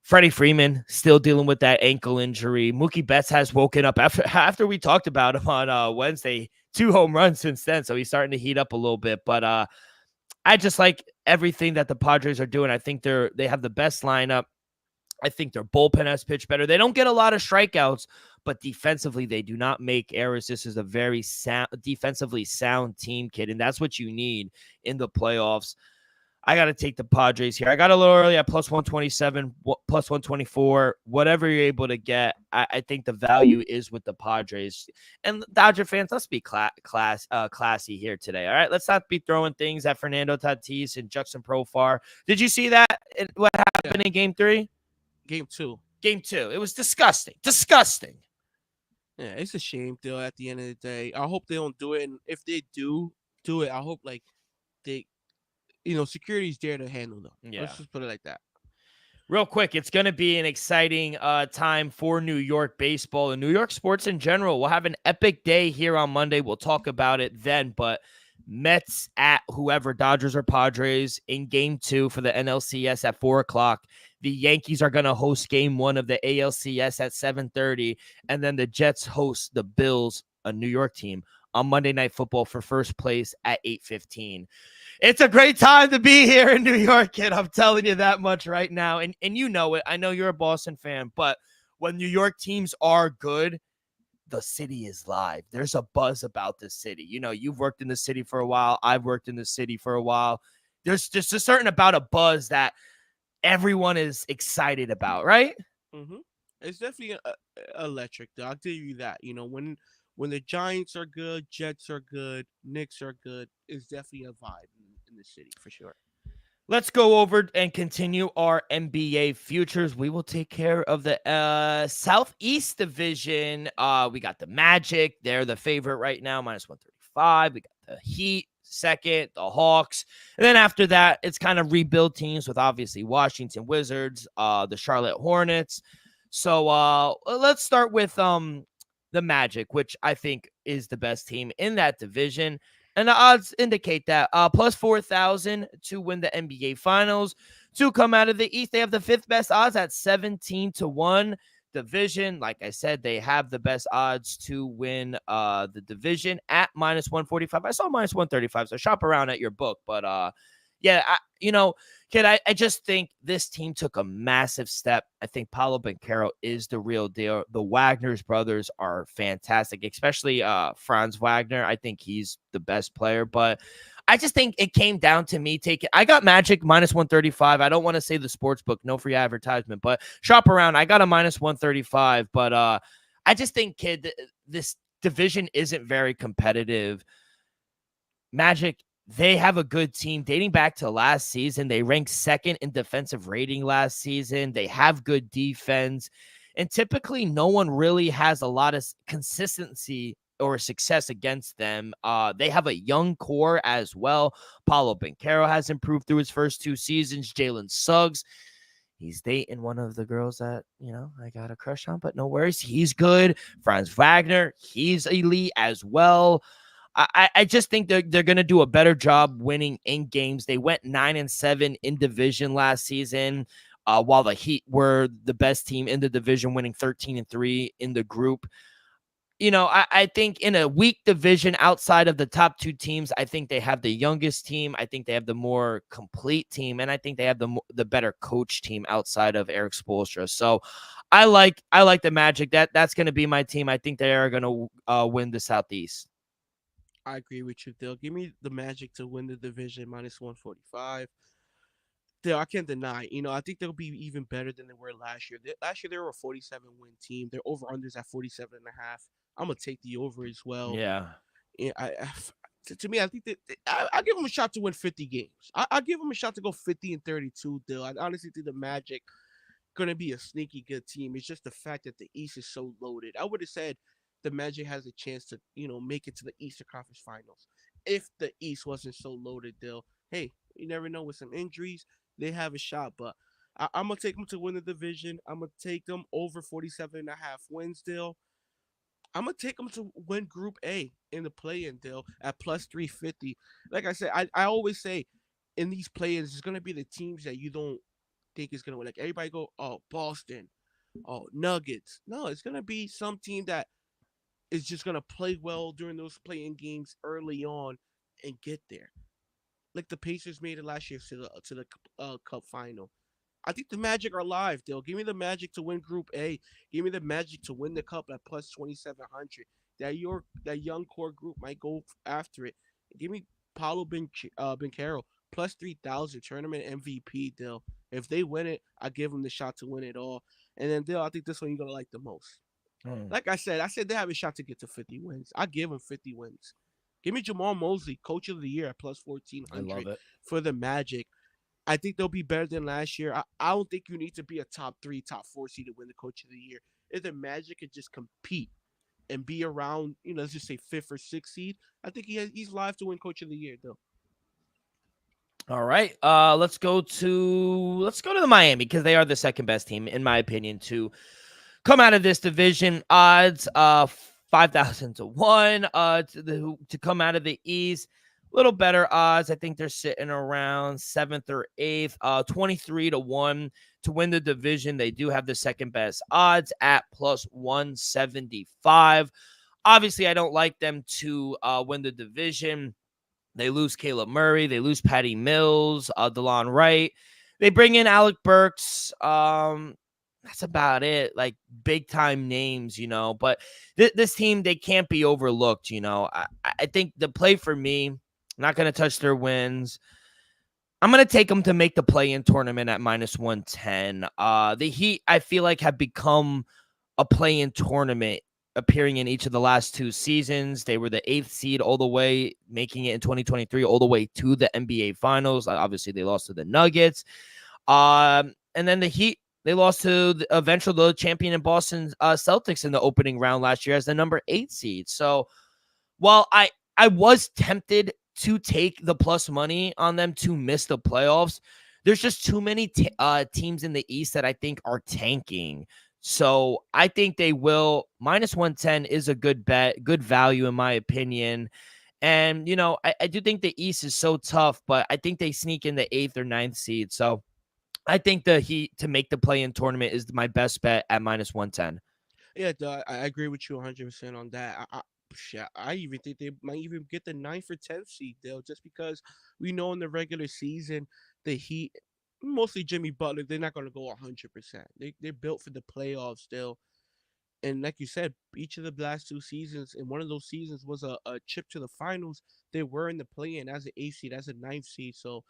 Freddie Freeman still dealing with that ankle injury. Mookie Betts has woken up after we talked about him on Wednesday. 2 home runs since then, so he's starting to heat up a little bit. But I just like everything that the Padres are doing. I think they have the best lineup. I think their bullpen has pitched better. They don't get a lot of strikeouts, but defensively, they do not make errors. This is a very defensively sound team, kid, and that's what you need in the playoffs. I got to take the Padres here. I got a little early at plus 127, plus 124, whatever you're able to get. I think the value is with the Padres. And Dodger fans, let's be classy here today, all right? Let's not be throwing things at Fernando Tatis and Judson Profar. Did you see that? What happened in Game 3? Game 2. Game 2. It was disgusting. Disgusting. Yeah, it's a shame, though, at the end of the day. I hope they don't do it. And if they do it, I hope, security's there to handle them. Yeah. Let's just put it like that. Real quick, it's going to be an exciting time for New York baseball and New York sports in general. We'll have an epic day here on Monday. We'll talk about it then, but Mets at whoever, Dodgers or Padres, in Game 2 for the NLCS at 4 o'clock. The Yankees are going to host Game 1 of the ALCS at 7:30, and then the Jets host the Bills, a New York team, on Monday Night Football for first place at 8:15. It's a great time to be here in New York, kid. I'm telling you that much right now. And you know it. I know you're a Boston fan, but when New York teams are good, the city is live. There's a buzz about the city. You know, you've worked in the city for a while. I've worked in the city for a while. There's just a certain about a buzz that everyone is excited about, right? Mm-hmm. It's definitely electric, though. I'll give you that. You know, when the Giants are good, Jets are good, Knicks are good, it's definitely a vibe in the city for sure. Let's go over and continue our NBA futures. We will take care of the Southeast Division. We got the Magic. They're the favorite right now, minus 135. We got the Heat second, the Hawks. And then after that, it's kind of rebuild teams with obviously Washington Wizards, the Charlotte Hornets. So let's start with the Magic, which I think is the best team in that division. And the odds indicate that. Plus 4,000 to win the NBA Finals. To come out of the East, they have the fifth best odds at 17-1. Division, like I said, they have the best odds to win the division at minus 145. I saw minus 135, so shop around at your book. But yeah, kid, I just think this team took a massive step. I think Paulo Banchero is the real deal. The Wagner's brothers are fantastic, especially Franz Wagner. I think he's the best player, but I just think it came down to me taking. I got Magic minus 135. I don't want to say the sports book, no free advertisement, but shop around. I got a minus 135, but I just think, kid, this division isn't very competitive. Magic, they have a good team dating back to last season. They ranked second in defensive rating last season. They have good defense. And typically, no one really has a lot of consistency or success against them. They have a young core as well. Paulo Banchero has improved through his first 2 seasons. Jalen Suggs, he's dating one of the girls that, I got a crush on, but no worries. He's good. Franz Wagner, he's elite as well. I just think they're going to do a better job winning in games. They went 9-7 in division last season, while the Heat were the best team in the division, winning 13-3 in the group. I think in a weak division outside of the top 2 teams, I think they have the youngest team. I think they have the more complete team, and I think they have the better coach team outside of Eric Spoelstra. So I like the Magic. That's going to be my team. I think they are going to win the Southeast. I agree with you, Dill. Give me the Magic to win the division minus 145. Dill, I can't deny. I think they'll be even better than they were last year. Last year, they were a 47-win team. Their over-unders at 47.5. I'm going to take the over as well. Yeah. To me, I think that I give them a shot to win 50 games. I give them a shot to go 50-32, Dill. I honestly think the Magic going to be a sneaky good team. It's just the fact that the East is so loaded. I would have said the Magic has a chance to, make it to the Eastern Conference Finals. If the East wasn't so loaded, Dill, hey, you never know, with some injuries, they have a shot. But I'm going to take them to win the division. I'm going to take them over 47.5 wins, Dill. I'm going to take them to win Group A in the play-in, Dill, at plus 350. Like I said, I always say in these play-ins, it's going to be the teams that you don't think is going to win. Like, everybody go, oh, Boston, oh, Nuggets. No, it's going to be some team that is just going to play well during those play-in games early on and get there. Like the Pacers made it last year to the Cup final. I think the Magic are live, Dill. Give me the Magic to win Group A. Give me the Magic to win the Cup at plus 2,700. That young core group might go after it. Give me Paulo Banchero plus 3,000 tournament MVP, Dill. If they win it, I give them the shot to win it all. And then, Dill, I think this one you're going to like the most. Like I said they have a shot to get to 50 wins. I give them 50 wins. Give me Jamal Mosley, Coach of the Year at plus 1,400 for the Magic. I think they'll be better than last year. I don't think you need to be a top 3, top 4 seed to win the Coach of the Year. If the Magic could just compete and be around, let's just say 5th or 6th seed, I think he's live to win Coach of the Year, though. All right. Let's go to the Miami, because they are the second best team, in my opinion, to come out of this division. Odds 5,000 to 1 to come out of the East. A little better odds. I think they're sitting around 7th or 8th. 23 to 1 to win the division. They do have the second best odds at plus 175. Obviously, I don't like them to win the division. They lose Caleb Murray. They lose Patty Mills, DeLon Wright. They bring in Alec Burks. That's about it. Like, big time names, but this team, they can't be overlooked. I think the play for me, I'm not going to touch their wins. I'm going to take them to make the play-in tournament at minus 110. The Heat, I feel like, have become a play-in tournament, appearing in each of the last 2 seasons. They were the 8th seed all the way, making it in 2023 all the way to the NBA Finals. Obviously, they lost to the Nuggets. And then the Heat, they lost to the eventual champion in Boston Celtics in the opening round last year as the number 8 seed. So while I was tempted to take the plus money on them to miss the playoffs, there's just too many teams in the East that I think are tanking. So I think they will. Minus 110 is a good bet, good value in my opinion. And, I do think the East is so tough, but I think they sneak in the 8th or ninth seed. So I think the Heat to make the play-in tournament is my best bet at -110. Yeah, I agree with you 100% on that. Shit, I even think they might even get the 9th or 10th seed, Dale, just because we know in the regular season the Heat, mostly Jimmy Butler, they're not going to go 100%. They're built for the playoffs still. And like you said, each of the last 2 seasons, and one of those seasons was a chip to the finals. They were in the play-in as an 8th seed, as a 9th seed. So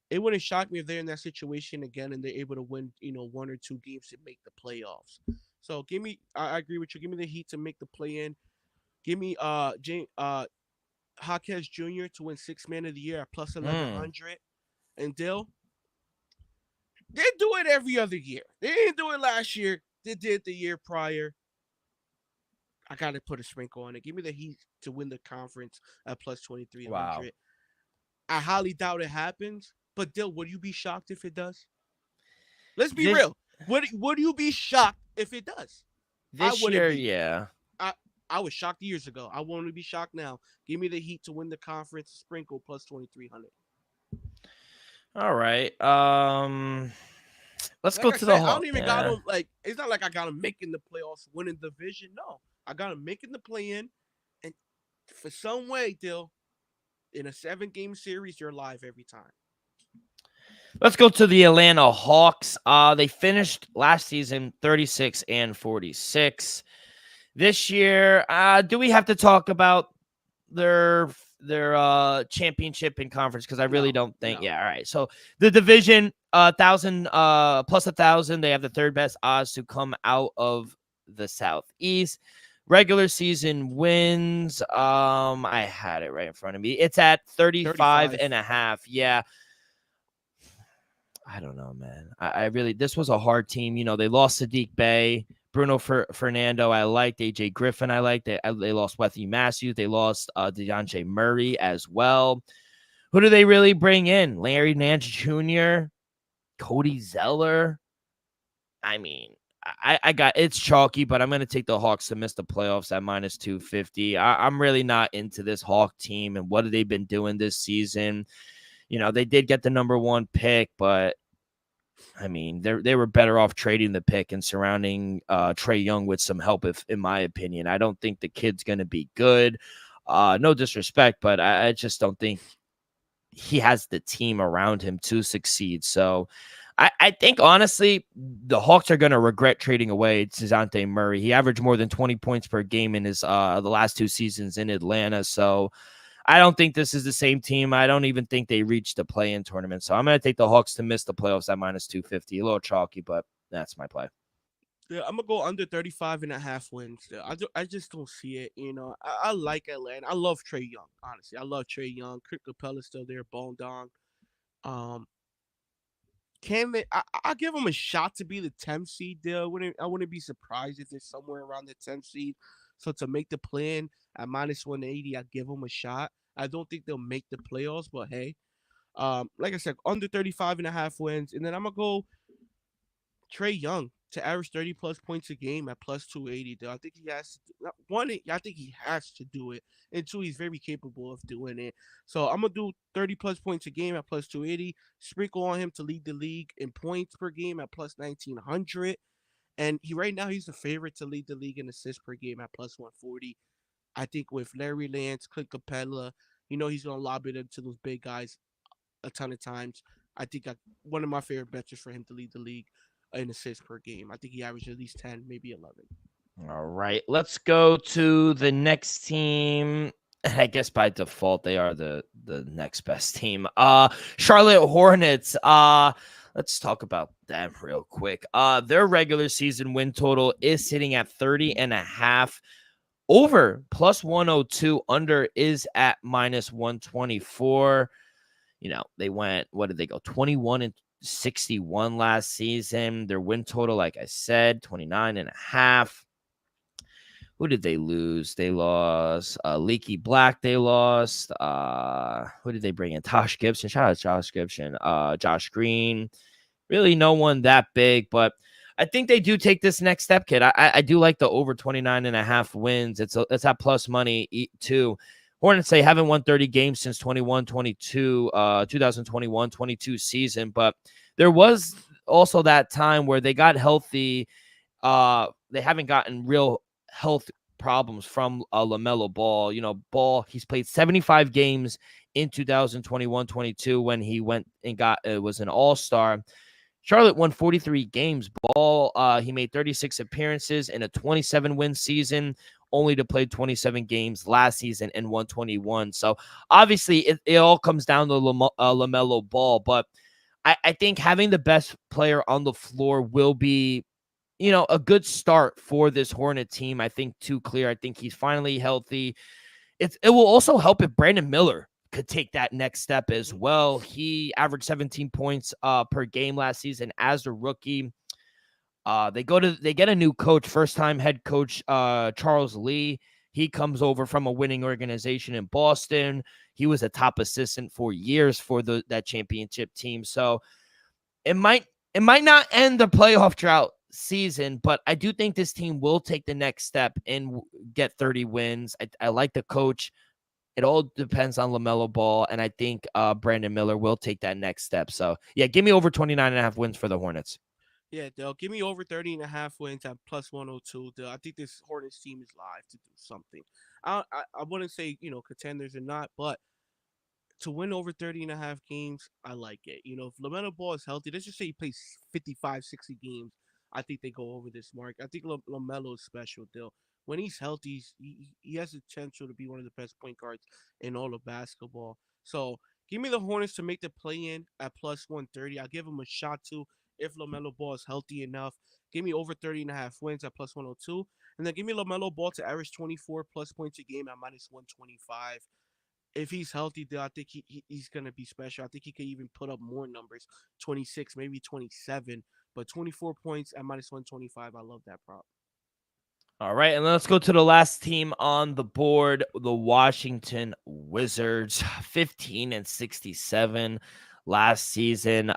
it wouldn't shock me if they're in that situation again and they're able to win, 1 or 2 games to make the playoffs. So I agree with you. Give me the Heat to make the play-in. Give me Jaquez Jr. to win Sixth Man of the Year at plus 1100. And Dill, they do it every other year. They didn't do it last year. They did the year prior. I gotta put a sprinkle on it. Give me the Heat to win the conference at plus 2300. Wow. I highly doubt it happens, but Dill, would you be shocked if it does? Let's be real. Would you be shocked if it does? This year, yeah. I was shocked years ago. I won't be shocked now. Give me the Heat to win the conference. Sprinkle plus 2300. All right. Let's Like go I to said, the I Hawks. don't even got them. Like, it's not like I got them making the playoffs, winning the division. No, I got them making the play-in, and for some way, Dill, in a 7-game series, you're live every time. Let's go to the Atlanta Hawks. They finished last season 36-46. This year, do we have to talk about their championship in conference? Because I really don't think. No. Yeah, all right. So the division, 1,000 plus 1,000. They have the third best odds to come out of the Southeast. Regular season wins. I had it right in front of me. It's at 35.5. Yeah. I don't know, man. I really, this was a hard team. They lost Sadiq Bey, Bruno Fernando. I liked AJ Griffin. I liked it. They lost Wesley Matthews. They lost DeJounte Murray as well. Who do they really bring in? Larry Nance Jr., Cody Zeller. I mean, I got it's chalky, but I'm going to take the Hawks to miss the playoffs at -250. I'm really not into this Hawk team and what have they been doing this season. They did get the number 1 pick, but I mean, they were better off trading the pick and surrounding Trae Young with some help, in my opinion. I don't think the kid's going to be good. No disrespect, but I just don't think he has the team around him to succeed. So I think, honestly, the Hawks are going to regret trading away DeJounte Murray. He averaged more than 20 points per game in his the last 2 seasons in Atlanta. So I don't think this is the same team. I don't even think they reached the play-in tournament. So I'm going to take the Hawks to miss the playoffs at -250. A little chalky, but that's my play. Yeah, I'm going to go under 35.5 wins. I just don't see it. I like Atlanta. I love Trae Young, honestly. I love Trae Young. Clint Capella's still there, Bone Dong. Can they? I'll give them a shot to be the 10th seed. There, I wouldn't be surprised if they're somewhere around the 10th seed. So to make the play-in at -180, I give them a shot. I don't think they'll make the playoffs, but hey, like I said, under 35.5 wins, and then I'm gonna go Trae Young to average 30 plus points a game at plus 280. Though I think he has to, one. I think he has to do it, and 2, he's very capable of doing it. So I'm gonna do 30 plus points a game at plus 280. Sprinkle on him to lead the league in points per game at plus 1900. And right now he's the favorite to lead the league in assists per game at plus 140. I think with Larry Nance, Clint Capella, he's gonna lob it into those big guys a ton of times. I think one of my favorite bets is for him to lead the league in assists per game. I think he averaged at least 10, maybe 11. All right, let's go to the next team. I guess by default they are the next best team. Charlotte Hornets. Let's talk about them real quick. Their regular season win total is sitting at 30.5. Over plus 102. Under is at -124. They went, what did they go? 21-61 last season. Their win total, like I said, 29.5. Who did they lose? They lost Leaky Black. They lost. Who did they bring in? Tosh Gibson. Shout out to Josh Gibson. Josh Green. Really no one that big, but I think they do take this next step, kid. I do like the over 29.5 wins. It's at plus money too. Hornets, they haven't won 30 games since 2021-22 season, but there was also that time where they got healthy. They haven't gotten real health problems from LaMelo Ball. Ball, he's played 75 games in 2021-22 when he went and was an all-star. Charlotte won 43 games. Ball, he made 36 appearances in a 27-win season, only to play 27 games last season and won 21. So obviously it all comes down to LaMelo Ball, but I think having the best player on the floor will be, a good start for this Hornet team. I think too clear. I think he's finally healthy. It will also help if Brandon Miller could take that next step as well. He averaged 17 points per game last season as a rookie. They get a new coach, first time head coach Charles Lee. He comes over from a winning organization in Boston. He was a top assistant for years for that championship team. So it might not end the playoff drought season, but I do think this team will take the next step and get 30 wins. I like the coach. It all depends on LaMelo Ball, and I think Brandon Miller will take that next step. So, yeah, give me over 29.5 wins for the Hornets. Yeah, Dale, give me over 30.5 wins at plus 102. Dale, I think this Hornets team is live to do something. I wouldn't say, contenders or not, but to win over 30.5 games, I like it. If LaMelo Ball is healthy, let's just say he plays 55, 60 games, I think they go over this mark. I think LaMelo is special, Dale. When he's healthy, he has the potential to be one of the best point guards in all of basketball. So give me the Hornets to make the play-in at plus 130. I'll give him a shot too if LaMelo Ball is healthy enough. Give me over 30.5 wins at plus 102. And then give me LaMelo Ball to average 24 plus points a game at minus 125. If he's healthy, though, I think he's going to be special. I think he could even put up more numbers, 26, maybe 27. But 24 points at minus 125, I love that prop. All right, and let's go to the last team on the board, the Washington Wizards, 15-67 last season.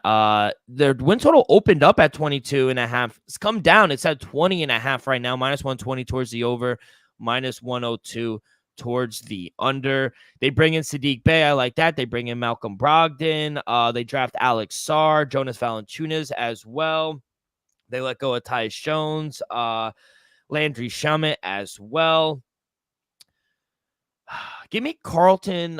Their win total opened up at 22.5. It's come down. It's at 20.5 right now, minus 120 towards the over, minus 102 towards the under. They bring in Sadiq Bey. I like that. They bring in Malcolm Brogdon. They draft Alex Sarr, Jonas Valanciunas as well. They let go of Tyus Jones. Landry Shamet as well. Give me Carlton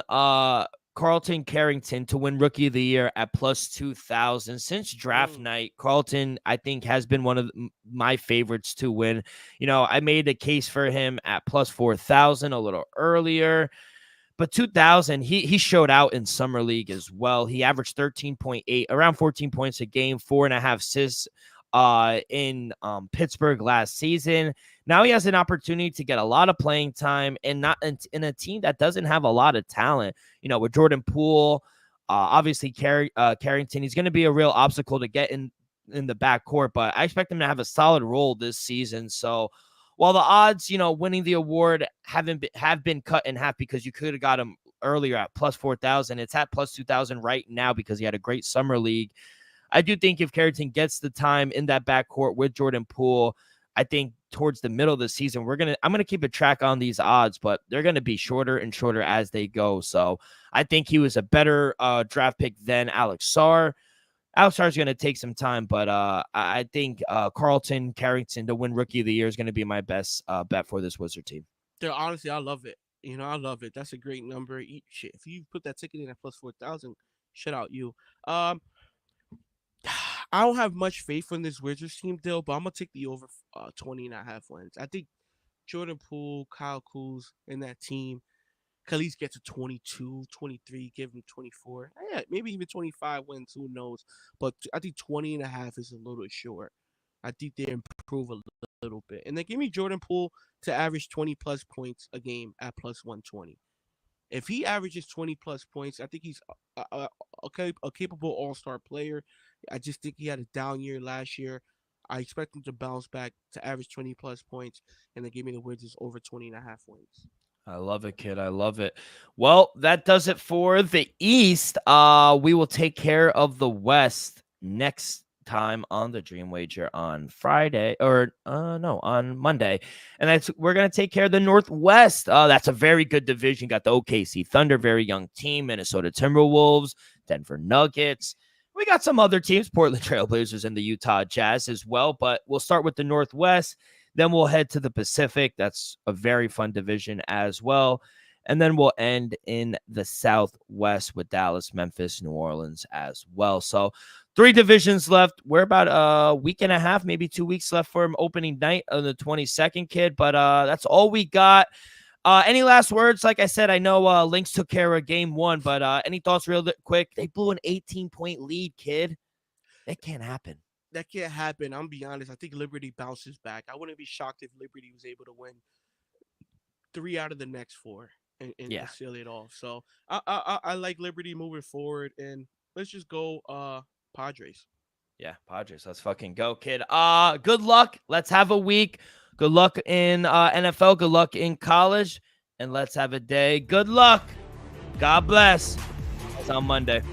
Carrington to win Rookie of the Year at plus 2,000. Since draft night, Carlton, I think, has been one of my favorites to win. I made a case for him at plus 4,000 a little earlier. But 2,000, he showed out in Summer League as well. He averaged 13.8, around 14 points a game, 4.5 assists in Pittsburgh last season. Now he has an opportunity to get a lot of playing time and not in a team that doesn't have a lot of talent. With Jordan Poole, obviously Carrington, he's going to be a real obstacle to get in the backcourt, but I expect him to have a solid role this season. So while the odds, winning the award have been cut in half because you could have got him earlier at plus 4,000, it's at plus 2,000 right now because he had a great Summer League. I do think if Carrington gets the time in that backcourt with Jordan Poole, I think towards the middle of the season, I'm gonna keep a track on these odds, but they're gonna be shorter and shorter as they go. So I think he was a better draft pick than Alex Sarr. Alex Sarr is gonna take some time, but I think Carlton Carrington to win Rookie of the Year is gonna be my best bet for this Wizard team. Dude, honestly, I love it. I love it. That's a great number. Shit, if you put that ticket in at plus 4,000, shut out you. I don't have much faith in this Wizards team, Dill, but I'm gonna take the over 20.5 wins. I think Jordan Poole, Kyle Kuz, and that team could at least get to 22, 23, give him 24. Yeah, maybe even 25 wins, who knows. But I think 20.5 is a little short. I think they improve a little bit. And then give me Jordan Poole to average 20 plus points a game at plus 120. If he averages 20 plus points, I think he's a capable all-star player. I just think he had a down year last year. I expect him to bounce back to average 20 plus points, and then give me the Wizards over 20.5 wins. I love it, kid. I love it. Well, that does it for the East. We will take care of the West next time on the Dream Wager on Friday, or no, on Monday. And we're going to take care of the Northwest. That's a very good division. Got the OKC Thunder, very young team, Minnesota Timberwolves, Denver Nuggets. We got some other teams, Portland Trailblazers and the Utah Jazz as well, but we'll start with the Northwest. Then we'll head to the Pacific. That's a very fun division as well. And then we'll end in the Southwest with Dallas, Memphis, New Orleans as well. So 3 divisions left. We're about a week and a half, maybe 2 weeks left for opening night on the 22nd, kid. But that's all we got. Any last words? Like I said, I know Lynx took care of game 1, but any thoughts real quick? They blew an 18-point lead, kid. That can't happen. That can't happen. I'm be honest. I think Liberty bounces back. I wouldn't be shocked if Liberty was able to win 3 out of the next 4 and seal it off. So I like Liberty moving forward, and let's just go Padres. Yeah, Padres. Let's fucking go, kid. Good luck. Let's have a week. Good luck in NFL. Good luck in college. And let's have a day. Good luck. God bless. It's on Monday.